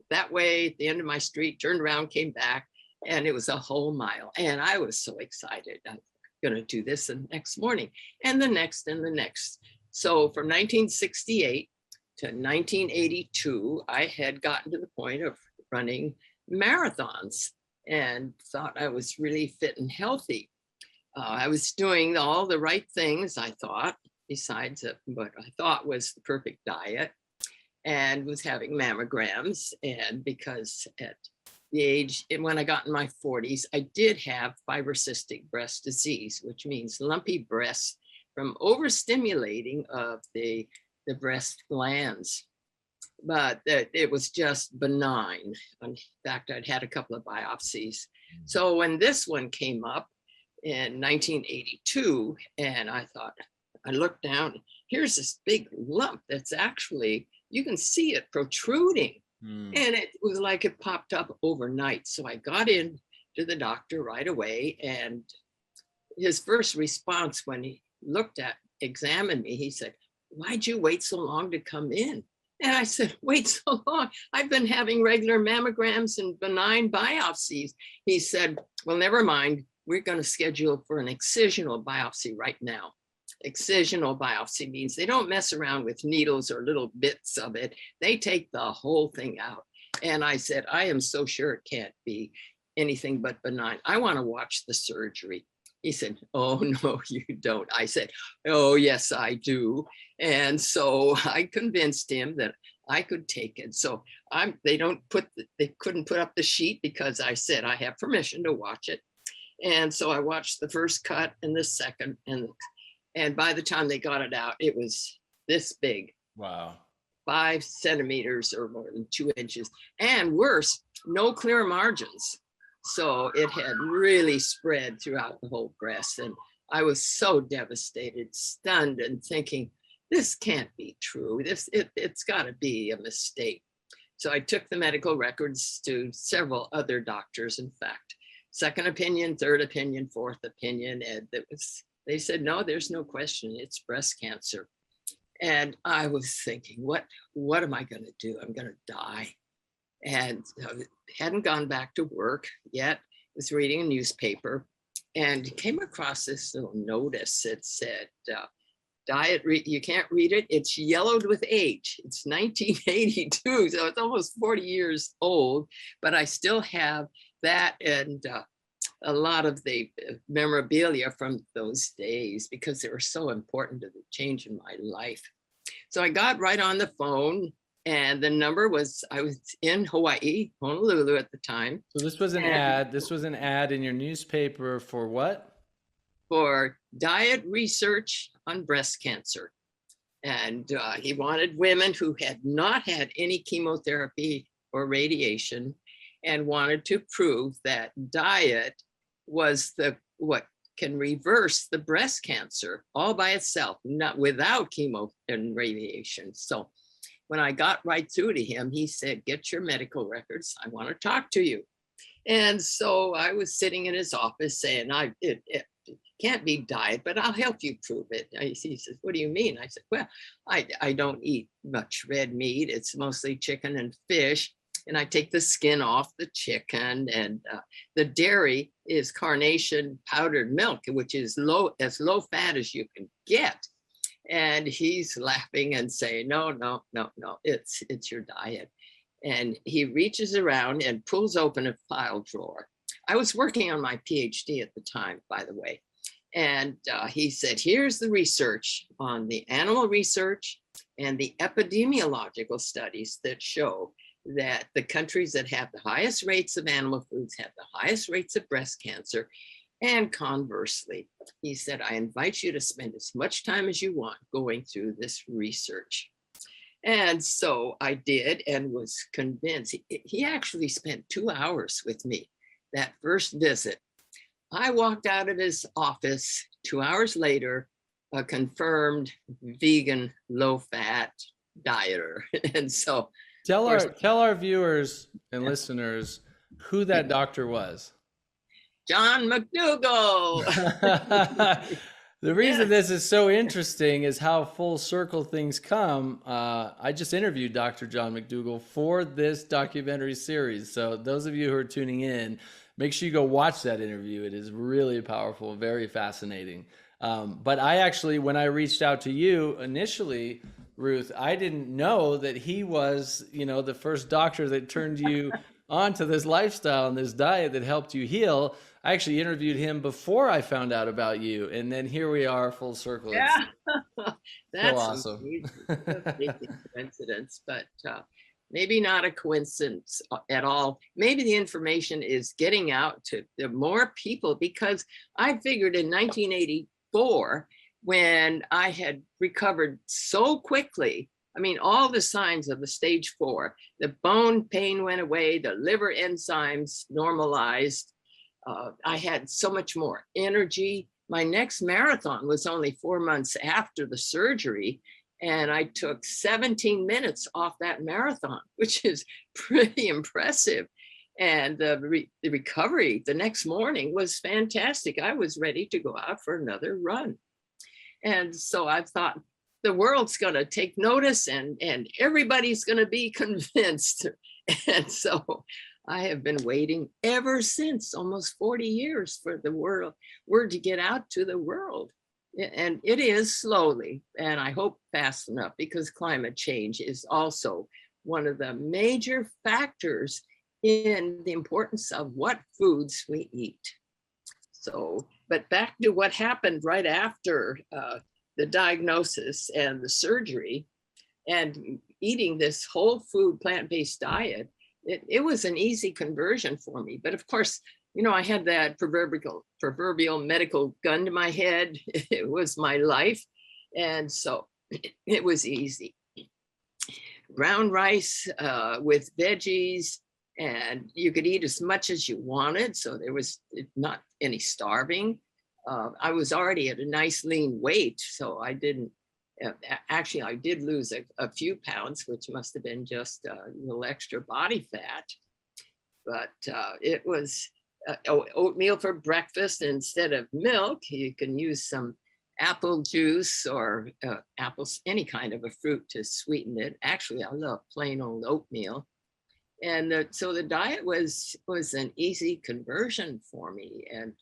that way at the end of my street, turned around, came back, and it was a whole mile. And I was so excited. I'm going to do this the next morning, and the next and the next. So from 1968 to 1982, I had gotten to the point of running marathons and thought I was really fit and healthy. I was doing all the right things, I thought, besides what I thought was the perfect diet, and was having mammograms. And because at the age, when I got in my 40s, I did have fibrocystic breast disease, which means lumpy breasts from overstimulating of the breast glands. But it was just benign. In fact, I'd had a couple of biopsies. So when this one came up in 1982, and I thought, I looked down, here's this big lump that's actually, you can see it protruding. And it was like it popped up overnight. So I got in to the doctor right away, and his first response when he examined me, he said, "Why'd you wait so long to come in?" And I said, "Wait so long? I've been having regular mammograms and benign biopsies." He said, "Well, never mind. we're going to schedule for an excisional biopsy right now. Excisional biopsy means they don't mess around with needles or little bits of it. They take the whole thing out. And I said, I am so sure it can't be anything but benign. I want to watch the surgery. He said, oh, no, you don't. I said, oh, yes, I do. And so I convinced him that I could take it. So they couldn't put up the sheet because I said I have permission to watch it. And so I watched the first cut and the second, and by the time they got it out, it was this big.
Wow. 5
centimeters or more than 2 inches. And worse, no clear margins. So it had really spread throughout the whole breast. And I was so devastated, stunned, and thinking, this can't be true. It's got to be a mistake. So I took the medical records to several other doctors, in fact, second opinion, third opinion, fourth opinion. And they said, no, there's no question, it's breast cancer. And I was thinking, what am I going to do? I'm going to die. And hadn't gone back to work yet, was reading a newspaper and came across this little notice that said, diet, you can't read it, it's yellowed with age. It's 1982, so it's almost 40 years old, but I still have that and a lot of the memorabilia from those days because they were so important to the change in my life. So I got right on the phone, and the number was, I was in Hawaii, Honolulu at the time.
So this was an ad. This was an ad in your newspaper for what?
For diet research on breast cancer. And he wanted women who had not had any chemotherapy or radiation and wanted to prove that diet was what can reverse the breast cancer all by itself, not without chemo and radiation. So when I got right through to him, he said, get your medical records. I want to talk to you. And so I was sitting in his office saying, it can't be diet, but I'll help you prove it. He says, what do you mean? I said, well, I don't eat much red meat. It's mostly chicken and fish. And I take the skin off the chicken, and the dairy is carnation powdered milk, which is as low fat as you can get. And he's laughing and saying, no, it's your diet. And he reaches around and pulls open a file drawer. I was working on my PhD at the time, by the way. And he said, here's the research on the animal research and the epidemiological studies that show that the countries that have the highest rates of animal foods have the highest rates of breast cancer. And conversely, he said, I invite you to spend as much time as you want going through this research. And so I did and was convinced. He actually spent 2 hours with me that first visit. I walked out of his office 2 hours later, a confirmed vegan, low-fat dieter. And so
tell our viewers and listeners who that doctor was.
John McDougall.
The reason this is so interesting is how full circle things come. I just interviewed Dr. John McDougall for this documentary series. So those of you who are tuning in, make sure you go watch that interview. It is really powerful, very fascinating. But I actually, when I reached out to you initially, Ruth, I didn't know that he was, the first doctor that turned you onto this lifestyle and this diet that helped you heal. I actually interviewed him before I found out about you, and then here we are, full circle.
Yeah, that's
so awesome.
A coincidence, but maybe not a coincidence at all. Maybe the information is getting out to the more people, because I figured in 1984, when I had recovered so quickly, I mean, all the signs of the stage 4, the bone pain went away, the liver enzymes normalized. I had so much more energy. My next marathon was only 4 months after the surgery, and I took 17 minutes off that marathon, which is pretty impressive. And the recovery the next morning was fantastic. I was ready to go out for another run. And so I thought, the world's going to take notice and everybody's going to be convinced. And so I have been waiting ever since, almost 40 years, for the word to get out to the world. And it is slowly, and I hope fast enough, because climate change is also one of the major factors in the importance of what foods we eat. So, but back to what happened right after the diagnosis and the surgery, and eating this whole food plant-based diet, it was an easy conversion for me. But of course, you know, I had that proverbial medical gun to my head. It was my life. And so it was easy. Brown rice with veggies, and you could eat as much as you wanted. So there was not any starving. I was already at a nice lean weight, so I didn't, actually I did lose a few pounds, which must have been just a little extra body fat. But it was oatmeal for breakfast instead of milk. You can use some apple juice or apples, any kind of a fruit to sweeten it. Actually, I love plain old oatmeal. And so the diet was an easy conversion for me. And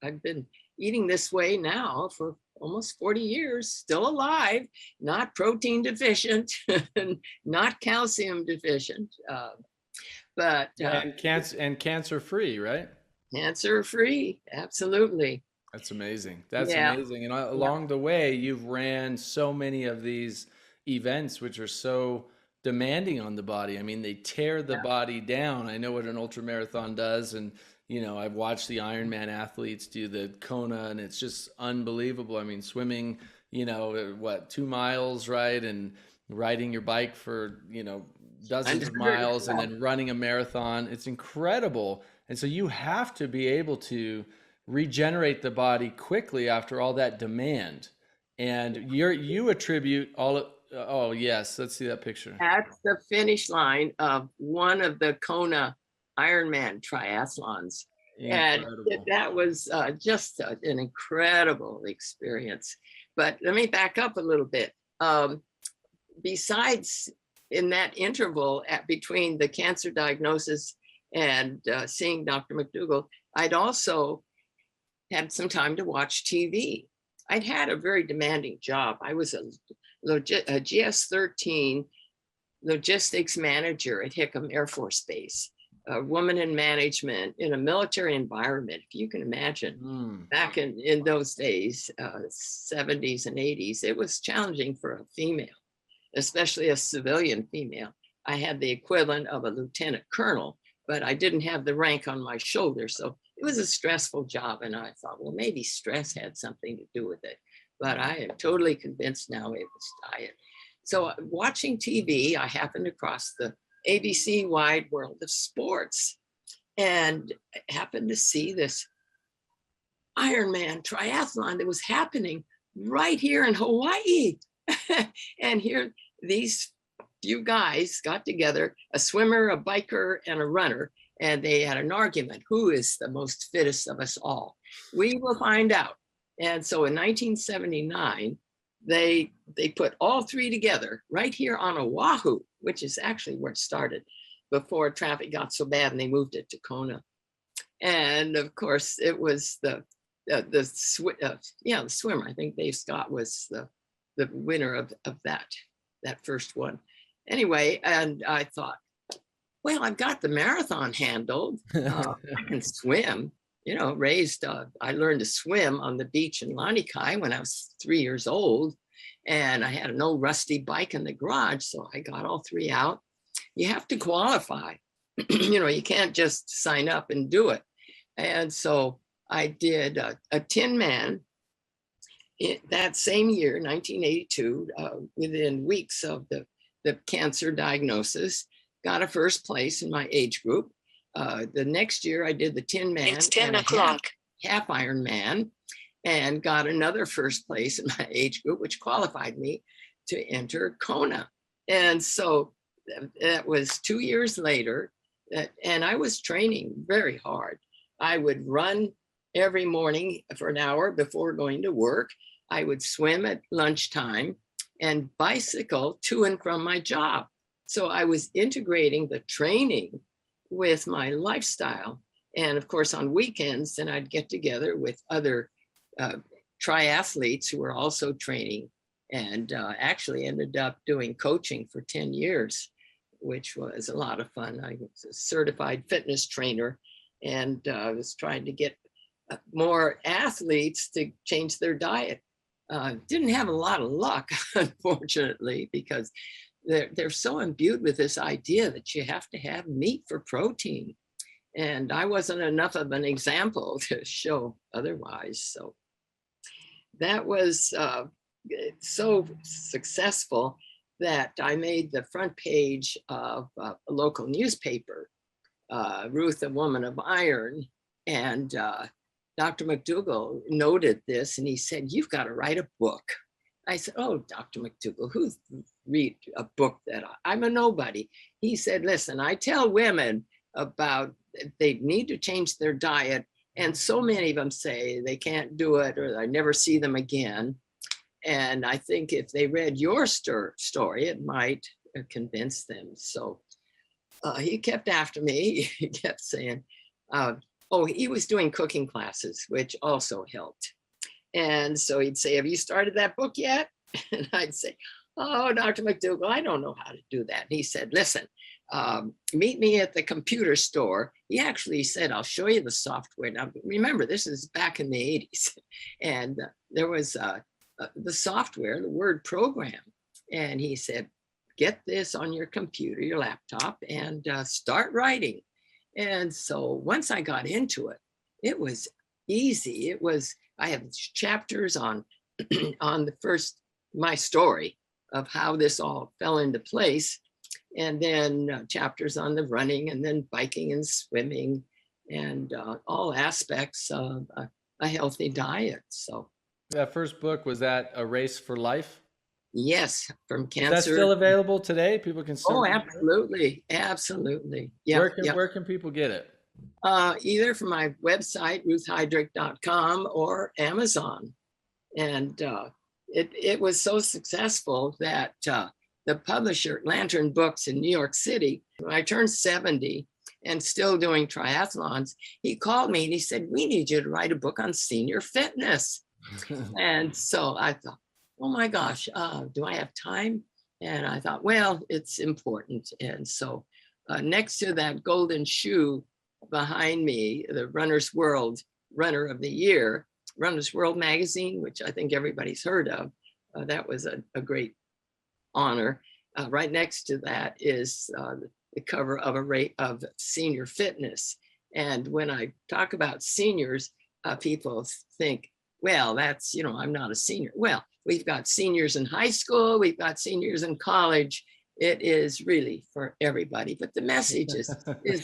I've been eating this way now for almost 40 years, still alive, not protein deficient, not calcium deficient, but
and cancer free, right?
Cancer free, absolutely.
That's amazing. That's amazing. And along the way, you've ran so many of these events, which are so demanding on the body. I mean, they tear the body down. I know what an ultra marathon does, and you know, I've watched the Ironman athletes do the Kona, and it's just unbelievable. I mean, swimming, you know, 2 miles, right? And riding your bike for, you know, dozens of miles, and then running a marathon. It's incredible. And so you have to be able to regenerate the body quickly after all that demand. And you attribute all of, oh yes, let's see that picture.
At the finish line of one of the Kona Ironman triathlons. Incredible. And that was just an incredible experience. But let me back up a little bit. Besides, in that interval between the cancer diagnosis and seeing Dr. McDougall, I'd also had some time to watch TV. I'd had a very demanding job. I was a GS-13 logistics manager at Hickam Air Force Base, a woman in management in a military environment, if you can imagine. Back in those days, 70s and 80s, it was challenging for a female, especially a civilian female. I had the equivalent of a lieutenant colonel, but I didn't have the rank on my shoulder. So it was a stressful job. And I thought, well, maybe stress had something to do with it. But I am totally convinced now it was diet. So watching TV, I happened across the ABC Wide World of Sports and happened to see this Ironman triathlon that was happening right here in Hawaii. And here, these few guys got together, a swimmer, a biker, and a runner, and they had an argument. Who is the most fittest of us all? We will find out. And so in 1979, they put all three together right here on Oahu, which is actually where it started before traffic got so bad and they moved it to Kona. And of course, it was the swimmer. I think Dave Scott was the winner of that first one. Anyway, and I thought, well, I've got the marathon handled. I can swim. You know, I learned to swim on the beach in Lanikai when I was 3 years old. And I had an old rusty bike in the garage. So I got all three out. You have to qualify. You know, you can't just sign up and do it. And so I did a 10-man that same year, 1982, within weeks of the cancer diagnosis, got a first place in my age group. The next year I did the 10-man.
It's 10 o'clock.
Half Ironman, and got another first place in my age group, which qualified me to enter Kona. And so that was 2 years later, and I was training very hard. I would run every morning for an hour before going to work. I would swim at lunchtime and bicycle to and from my job. So I was integrating the training with my lifestyle. And of course, on weekends, then I'd get together with other triathletes who were also training, and actually ended up doing coaching for 10 years, which was a lot of fun. I was a certified fitness trainer, and was trying to get more athletes to change their diet. Didn't have a lot of luck, unfortunately, because they're so imbued with this idea that you have to have meat for protein. And I wasn't enough of an example to show otherwise. So that was so successful that I made the front page of a local newspaper, Ruth, a Woman of Iron. And Dr. McDougall noted this, and he said, "You've got to write a book." I said, "Oh, Dr. McDougall, who's read a book that I'm a nobody?" He said, "Listen, I tell women about they need to change their diet, and so many of them say they can't do it or I never see them again. And I think if they read your story, it might convince them." So he kept after me. He kept saying, oh, he was doing cooking classes, which also helped. And so he'd say, "Have you started that book yet?" And I'd say, "Oh, Dr. McDougall, I don't know how to do that." And he said, "Listen, meet me at the computer store." He actually said, "I'll show you the software." Now, remember, this is back in the 80s. And there was the software, the word program. And he said, "Get this on your computer, your laptop, and start writing." And so once I got into it, it was easy. I have chapters on on the first, my story of how this all fell into place, and then chapters on the running, and then biking and swimming, and all aspects of a healthy diet. So
that first book, was that A Race for Life?
yes, from cancer.
That's still available today? People can still.
Oh, absolutely, absolutely. Yeah.
Where can people get it?
Either from my website, ruthheidrich.com, or Amazon. And it was so successful that the publisher, Lantern Books in New York City, when I turned 70 and still doing triathlons, he called me and he said, "We need you to write a book on senior fitness." And so I thought, oh my gosh, do I have time? And I thought, well, it's important. And so next to that golden shoe behind me, the Runner's World Runner of the Year, Runner's World magazine, which I think everybody's heard of, that was a great honor. Right next to that is the cover of of Senior Fitness. And when I talk about seniors, people think, well, that's, I'm not a senior. Well, we've got seniors in high school, we've got seniors in college. It is really for everybody, but the message is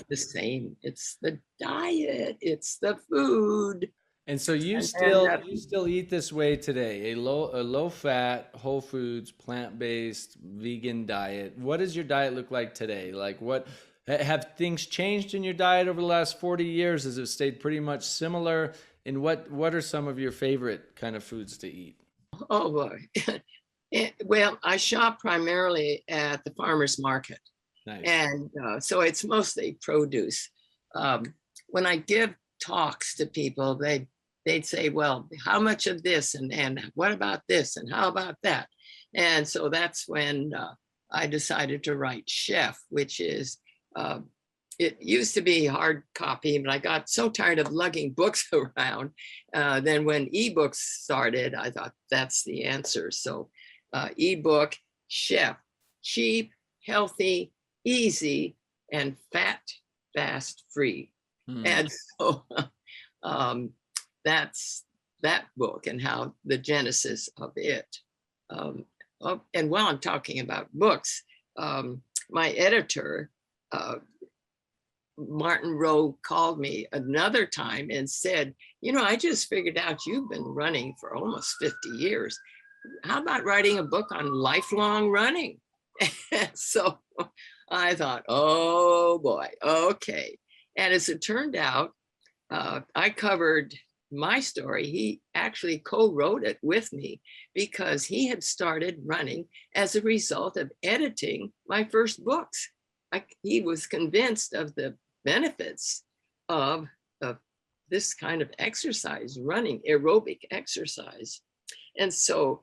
the same. It's the diet, it's the food.
And so you still eat this way today, a low fat, whole foods, plant-based, vegan diet. What does your diet look like today? Like, what have things changed in your diet over the last 40 years? Has it stayed pretty much similar? And what are some of your favorite kind of foods to eat?
Oh boy. Well, I shop primarily at the farmer's market.
Nice.
And so it's mostly produce. When I give talks to people, they'd say, "Well, how much of this, and what about this, and how about that?" And so that's when I decided to write Chef, which is, it used to be hard copy, but I got so tired of lugging books around. Then when ebooks started, I thought that's the answer. So ebook, Chef, cheap, healthy, easy, and fast, free. And so that's that book and how the genesis of it. And while I'm talking about books, my editor, Martin Rowe, called me another time and said, "I just figured out you've been running for almost 50 years. How about writing a book on lifelong running?" So I thought, oh boy, okay. And as it turned out, I covered my story. He actually co-wrote it with me because he had started running as a result of editing my first books. He was convinced of the benefits of this kind of exercise, running, aerobic exercise. And so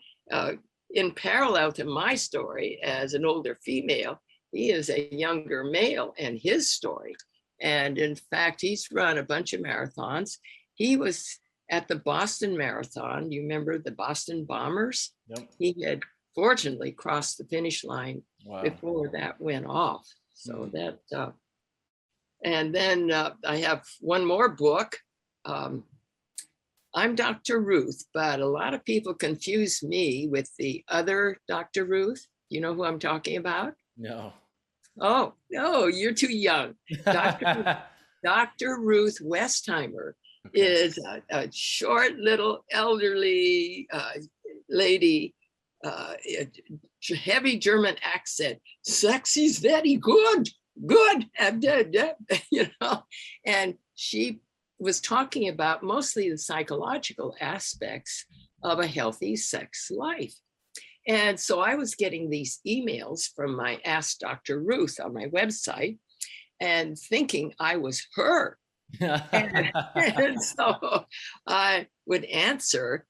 in parallel to my story as an older female, he is a younger male and his story. And in fact, he's run a bunch of marathons. He was at the Boston Marathon. You remember the Boston Bombers?
Yep.
He had fortunately crossed the finish line before that went off. So that, and then I have one more book. I'm Dr. Ruth, but a lot of people confuse me with the other Dr. Ruth. You know who I'm talking about?
No.
Oh, no, you're too young. Dr. Ruth Westheimer is a short little elderly lady, heavy German accent. Sexy's very good, you know, and she was talking about mostly the psychological aspects of a healthy sex life. And so I was getting these emails from my Ask Dr. Ruth on my website and thinking I was her. and so I would answer,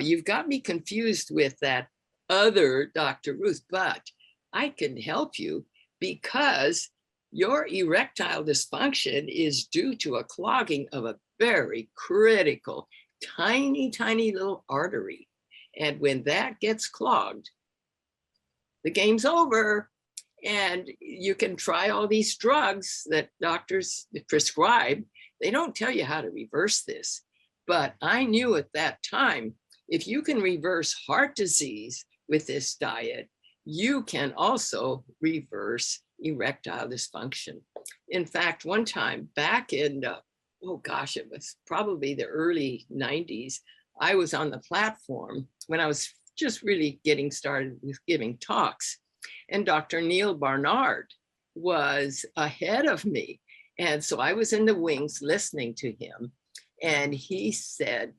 you've got me confused with that other Dr. Ruth, but I can help you because your erectile dysfunction is due to a clogging of a very critical, tiny, tiny little artery. And when that gets clogged, the game's over. And you can try all these drugs that doctors prescribe. They don't tell you how to reverse this. But I knew at that time, if you can reverse heart disease with this diet, you can also reverse erectile dysfunction. In fact, one time back in, oh gosh, it was probably the early 90s, I was on the platform when I was just really getting started with giving talks. And Dr. Neil Barnard was ahead of me. And so I was in the wings listening to him. And he said,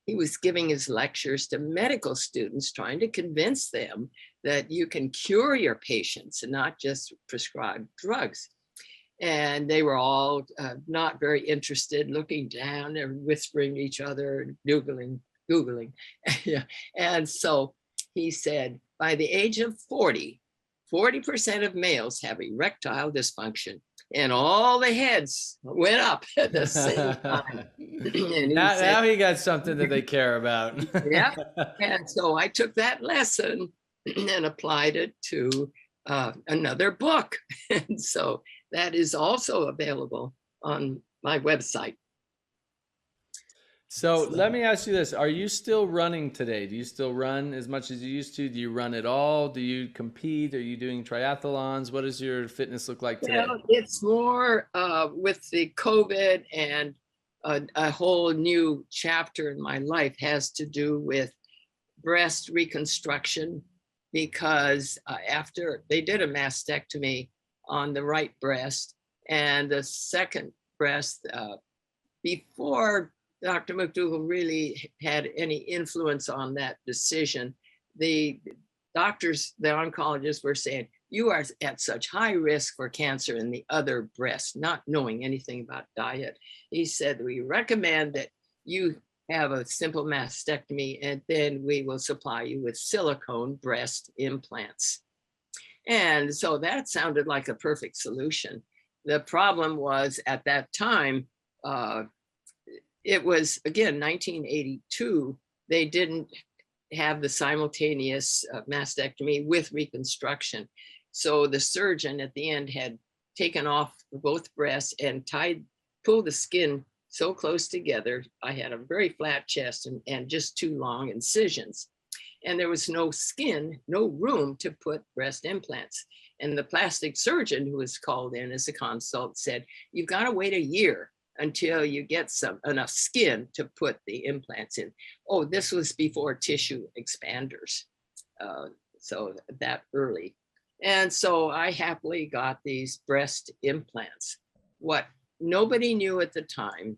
he was giving his lectures to medical students, trying to convince them that you can cure your patients and not just prescribe drugs. And they were all not very interested, looking down and whispering to each other and Googling. Yeah. And so he said, by the age of 40% of males have erectile dysfunction. And all the heads went up at the same time.
Now he got something that they care about.
Yeah. And so I took that lesson and applied it to another book. And so that is also available on my website.
So let me ask you this. Are you still running today? Do you still run as much as you used to? Do you run at all? Do you compete? Are you doing triathlons? What does your fitness look like today?
Well, it's more with the COVID and a whole new chapter in my life has to do with breast reconstruction, because after they did a mastectomy on the right breast and the second breast, before Dr. McDougall really had any influence on that decision, the doctors, the oncologists were saying, you are at such high risk for cancer in the other breast, not knowing anything about diet. He said, we recommend that you have a simple mastectomy and then we will supply you with silicone breast implants. And so that sounded like a perfect solution. The problem was at that time, it was, again, 1982, they didn't have the simultaneous mastectomy with reconstruction. So the surgeon at the end had taken off both breasts and pulled the skin so close together. I had a very flat chest and just two long incisions. And there was no skin, no room to put breast implants. And the plastic surgeon who was called in as a consult said, you've got to wait a year until you get enough skin to put the implants in. Oh, this was before tissue expanders. So that early. And so I happily got these breast implants. What nobody knew at the time,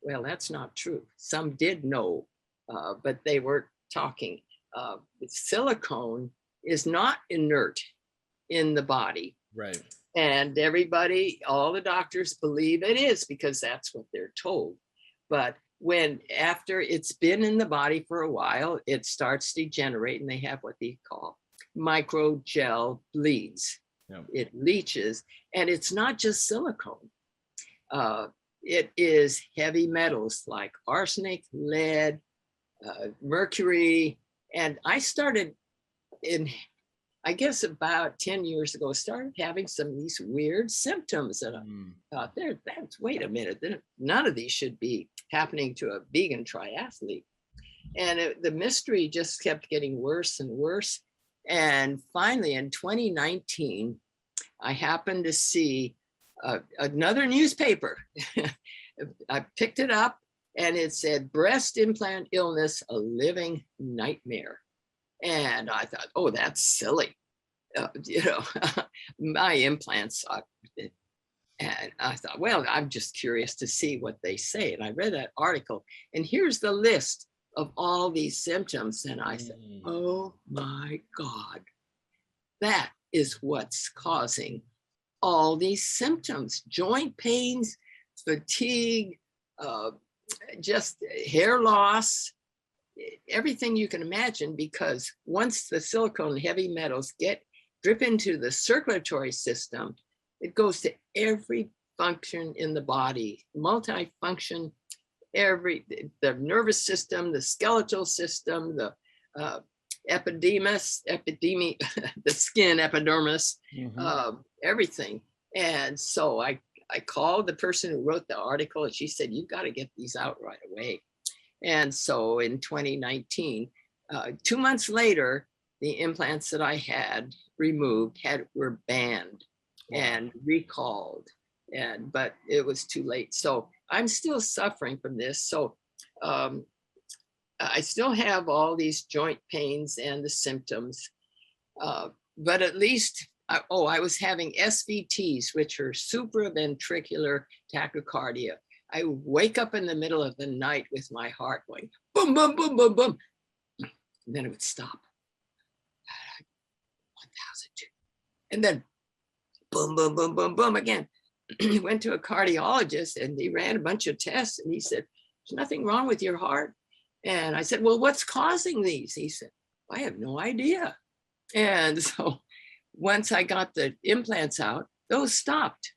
well, that's not true. Some did know, but they weren't talking. Silicone is not inert in the body.
Right.
And everybody, all the doctors believe it is because that's what they're told. But when after it's been in the body for a while, it starts degenerating. They have what they call microgel bleeds.
Yep.
It leaches, and it's not just silicone. It is heavy metals like arsenic, lead, mercury. And I started in, I guess about 10 years ago, started having some of these weird symptoms. And I thought, wait a minute, none of these should be happening to a vegan triathlete. And the mystery just kept getting worse and worse. And finally, in 2019, I happened to see another newspaper. I picked it up and it said, breast implant illness, a living nightmare. And I thought, oh, that's silly. My implants suck. And I thought, well, I'm just curious to see what they say. And I read that article, and here's the list of all these symptoms. And I said, oh my God, that is what's causing all these symptoms: joint pains, fatigue, just hair loss, everything you can imagine, because once the silicone and heavy metals drip into the circulatory system, it goes to every function in the body, multifunction, the nervous system, the skeletal system, the the skin epidermis, everything. And so I called the person who wrote the article, and she said, you've got to get these out right away. And so in 2019, 2 months later, the implants that I had removed were banned and recalled. But it was too late. So I'm still suffering from this. So I still have all these joint pains and the symptoms, but at least, I was having SVTs, which are supraventricular tachycardia. I would wake up in the middle of the night with my heart going boom, boom, boom, boom, boom. And then it would stop. 1,002. And then boom, boom, boom, boom, boom again. Went to a cardiologist and he ran a bunch of tests and he said, there's nothing wrong with your heart. And I said, well, what's causing these? He said, I have no idea. And so once I got the implants out, those stopped.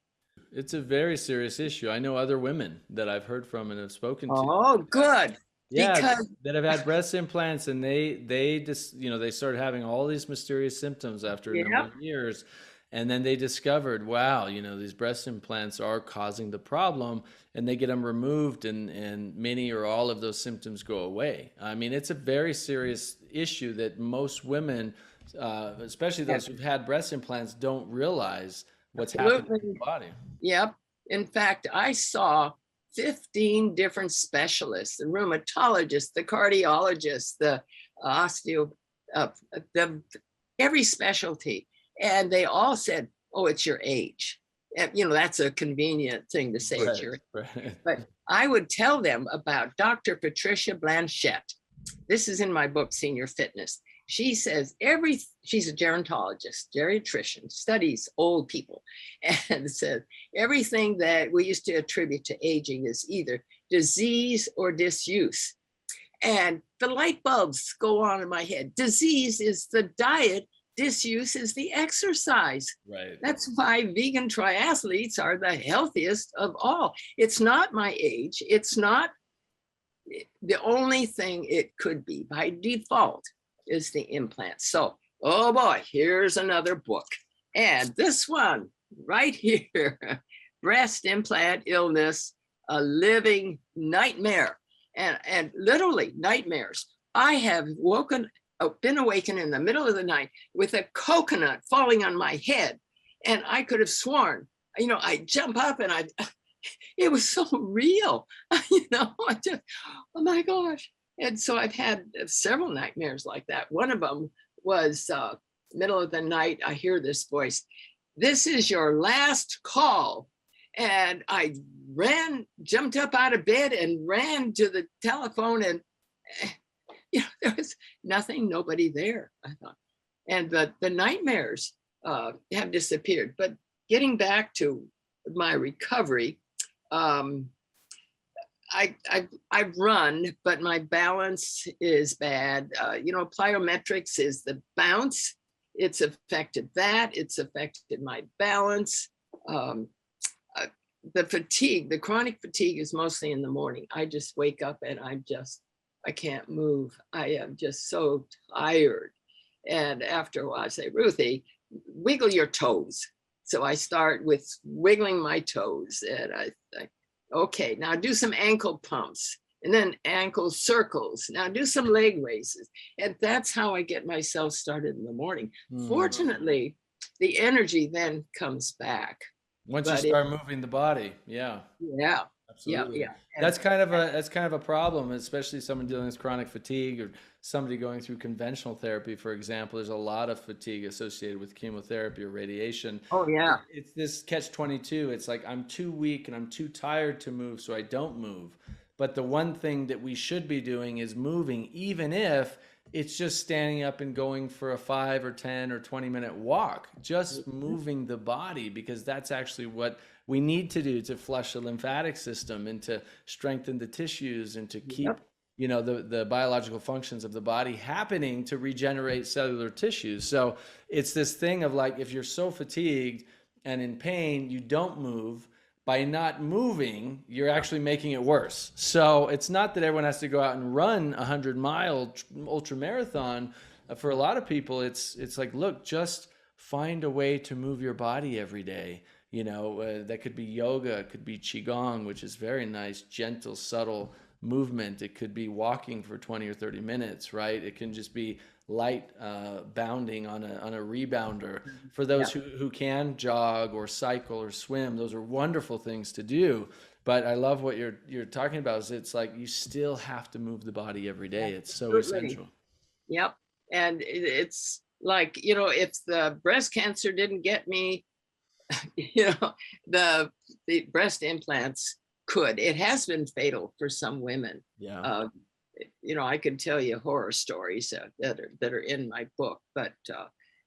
It's a very serious issue. I know other women that I've heard from and have spoken to.
Oh, good.
Yeah,
because
that have had breast implants, and they just, they started having all these mysterious symptoms after a number of years. And then they discovered, wow, these breast implants are causing the problem, and they get them removed, and many or all of those symptoms go away. I mean, it's a very serious issue that most women, especially those who've had breast implants, don't realize what's happening in the body.
Yep. In fact, I saw 15 different specialists: the rheumatologist, the cardiologist, the every specialty. And they all said, oh, it's your age. And, that's a convenient thing to say, it's your age.
Right.
But I would tell them about Dr. Patricia Blanchette. This is in my book, Senior Fitness. She says she's a gerontologist, geriatrician, studies old people, and says everything that we used to attribute to aging is either disease or disuse. And the light bulbs go on in my head. Disease is the diet, disuse is the exercise.
Right.
That's why vegan triathletes are the healthiest of all. It's not my age. It's not the only thing it could be by default is the implant. So, oh boy, here's another book. And this one right here, Breast Implant Illness, a Living Nightmare. And literally nightmares. I have been awakened in the middle of the night with a coconut falling on my head. And I could have sworn, I jump up and it was so real, I just, oh my gosh. And so I've had several nightmares like that. One of them was middle of the night, I hear this voice, this is your last call. And I jumped up out of bed and ran to the telephone, and there was nobody there, I thought. And the nightmares have disappeared. But getting back to my recovery, I've run, but my balance is bad. Plyometrics is the bounce. It's affected that. It's affected my balance. The fatigue, the chronic fatigue is mostly in the morning. I just wake up and I can't move. I am just so tired. And after a while, I say, Ruthie, wiggle your toes. So I start with wiggling my toes, and I okay, now do some ankle pumps, and then ankle circles. Now do some leg raises. And that's how I get myself started in the morning. Fortunately, the energy then comes back.
Once you start moving the body. Yeah.
Yeah.
Absolutely.
Yeah.
That's kind of a problem, especially someone dealing with chronic fatigue or somebody going through conventional therapy, for example. There's a lot of fatigue associated with chemotherapy or radiation.
Oh yeah.
It's this catch-22. It's like, I'm too weak and I'm too tired to move, so I don't move. But the one thing that we should be doing is moving, even if it's just standing up and going for a 5 or 10 or 20-minute walk, just moving the body, because that's actually what we need to do to flush the lymphatic system and to strengthen the tissues and to keep the biological functions of the body happening to regenerate cellular tissues. So it's this thing of like, if you're so fatigued and in pain, you don't move. By not moving, you're actually making it worse. So it's not that everyone has to go out and run a 100-mile ultra marathon. For a lot of people, it's like, look, just find a way to move your body every day. That could be yoga, it could be qigong, which is very nice, gentle, subtle movement. It could be walking for 20 or 30 minutes, right? It can just be light bounding on a rebounder. For those who can jog or cycle or swim, those are wonderful things to do. But I love what you're talking about. Is it's like you still have to move the body every day. It's so essential.
Yep. And it's like, if the breast cancer didn't get me, the breast implants could. It has been fatal for some women.
Yeah.
I could tell you horror stories that are in my book, but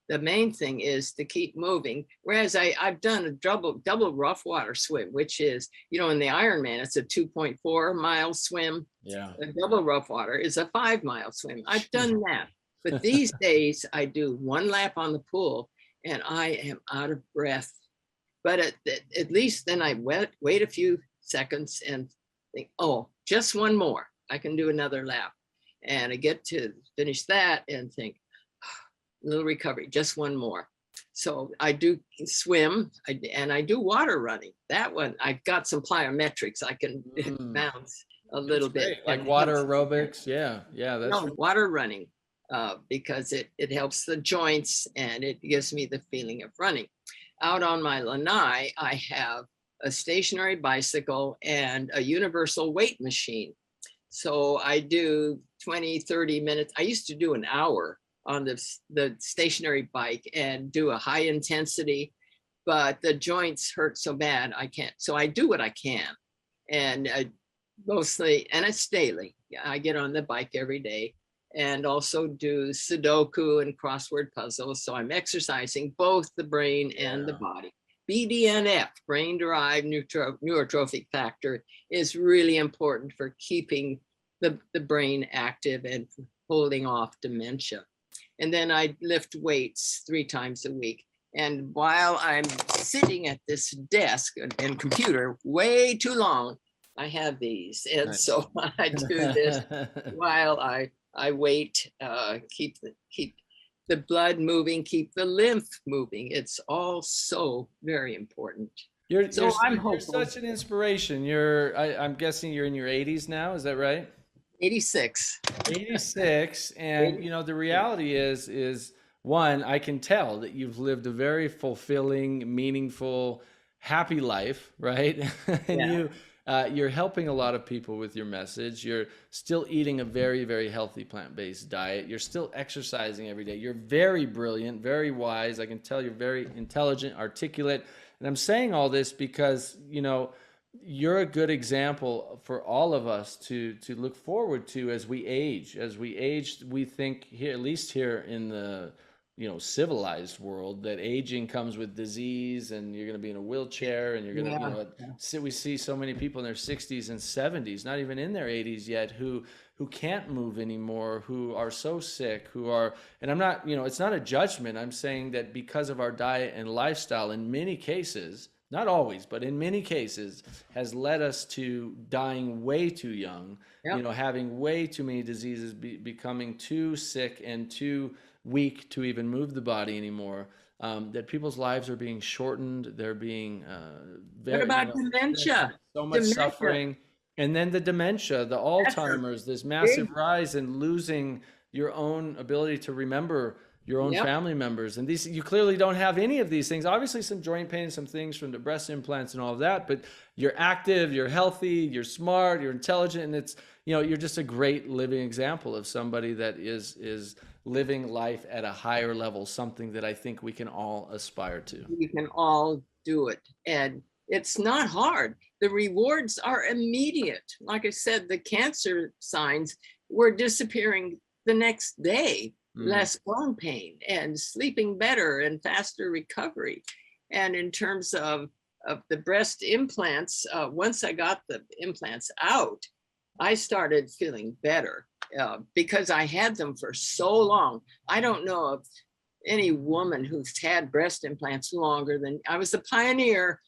the main thing is to keep moving. Whereas I've done a double rough water swim, which is, in the Ironman, it's a 2.4 mile swim.
Yeah.
A double rough water is a 5 mile swim. I've done that. But these days I do one lap on the pool and I am out of breath. But at least then I wait a few seconds and think, oh, just one more. I can do another lap. And I get to finish that and think, a little recovery, just one more. So I do swim and I do water running. That one, I've got some plyometrics. I can bounce a little bit.
Like water aerobics. Yeah.
Water running because it helps the joints and it gives me the feeling of running. Out on my lanai, I have a stationary bicycle and a universal weight machine. So I do 20, 30 minutes. I used to do an hour on the stationary bike and do a high intensity, but the joints hurt so bad I can't. So I do what I can. And mostly, and it's daily. I get on the bike every day and also do Sudoku and crossword puzzles. So I'm exercising both the brain and the body. BDNF, brain-derived neurotrophic factor, is really important for keeping the brain active and holding off dementia. And then I lift weights 3 times a week. And while I'm sitting at this desk and computer way too long, I have these. And nice. So I do this while I wait, keep the blood moving, keep the lymph moving. It's all so very important.
You're such an inspiration. I'm guessing you're in your 80s now. Is that right?
86.
86. And, the reality is one, I can tell that you've lived a very fulfilling, meaningful, happy life, right? And you're helping a lot of people with your message. You're still eating a very, very healthy plant-based diet. You're still exercising every day. You're very brilliant, very wise. I can tell you're very intelligent, articulate. And I'm saying all this because, you're a good example for all of us to look forward to as we age. As we age, we think here, at least here in the civilized world, that aging comes with disease and you're going to be in a wheelchair and you're going to, we see so many people in their 60s and 70s, not even in their 80s yet, who can't move anymore, who are so sick, and I'm not, it's not a judgment. I'm saying that because of our diet and lifestyle, in many cases, not always, but in many cases, has led us to dying way too young, having way too many diseases, becoming too sick and too weak to even move the body anymore, that people's lives are being shortened. They're being
what about dementia?
So much suffering. And then the dementia, the Alzheimer's, this massive rise in losing your own ability to remember your own family members. And you clearly don't have any of these things. Obviously some joint pain, some things from the breast implants and all of that, but you're active, you're healthy, you're smart, you're intelligent, and it's, you're just a great living example of somebody that is living life at a higher level, something that I think we can all aspire to.
We can all do it. And it's not hard. The rewards are immediate. Like I said, the cancer signs were disappearing the next day. Less bone pain and sleeping better and faster recovery. And in terms of the breast implants, once I got the implants out, I started feeling better because I had them for so long. I don't know of any woman who's had breast implants longer than I was a pioneer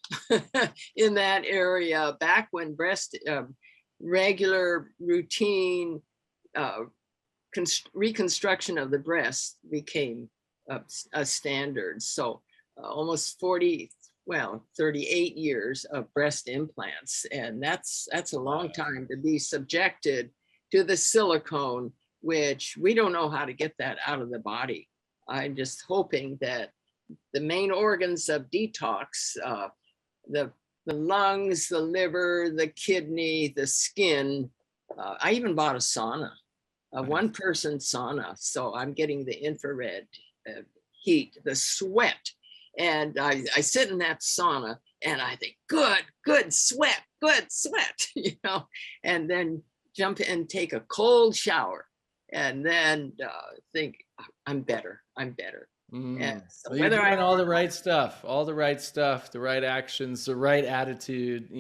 in that area back when breast regular routine reconstruction of the breast became a standard. So almost 38 years of breast implants. And that's a long time to be subjected to the silicone, which we don't know how to get that out of the body. I'm just hoping that the main organs of detox, the lungs, the liver, the kidney, the skin, I even bought a sauna. A one-person sauna, so I'm getting the infrared heat, the sweat, and I sit in that sauna and I think, good sweat, and then jump in and take a cold shower, and then think I'm better. And so
well, you're doing all the right stuff, the right actions, the right attitude,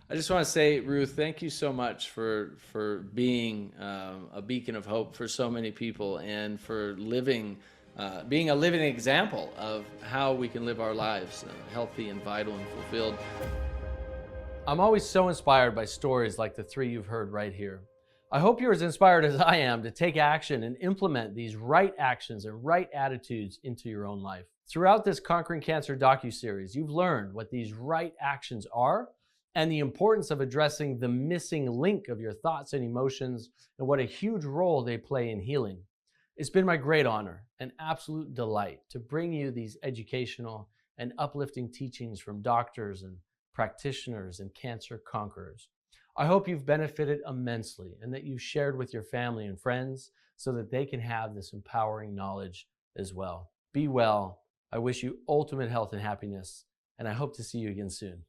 I just want to say, Ruth, thank you so much for being a beacon of hope for so many people, and for being a living example of how we can live our lives healthy and vital and fulfilled.
I'm always so inspired by stories like the three you've heard right here. I hope you're as inspired as I am to take action and implement these right actions and right attitudes into your own life. Throughout this Conquering Cancer docuseries, you've learned what these right actions are, and the importance of addressing the missing link of your thoughts and emotions, and what a huge role they play in healing. It's been my great honor and absolute delight to bring you these educational and uplifting teachings from doctors and practitioners and cancer conquerors. I hope you've benefited immensely, and that you've shared with your family and friends so that they can have this empowering knowledge as well. Be well. I wish you ultimate health and happiness, and I hope to see you again soon.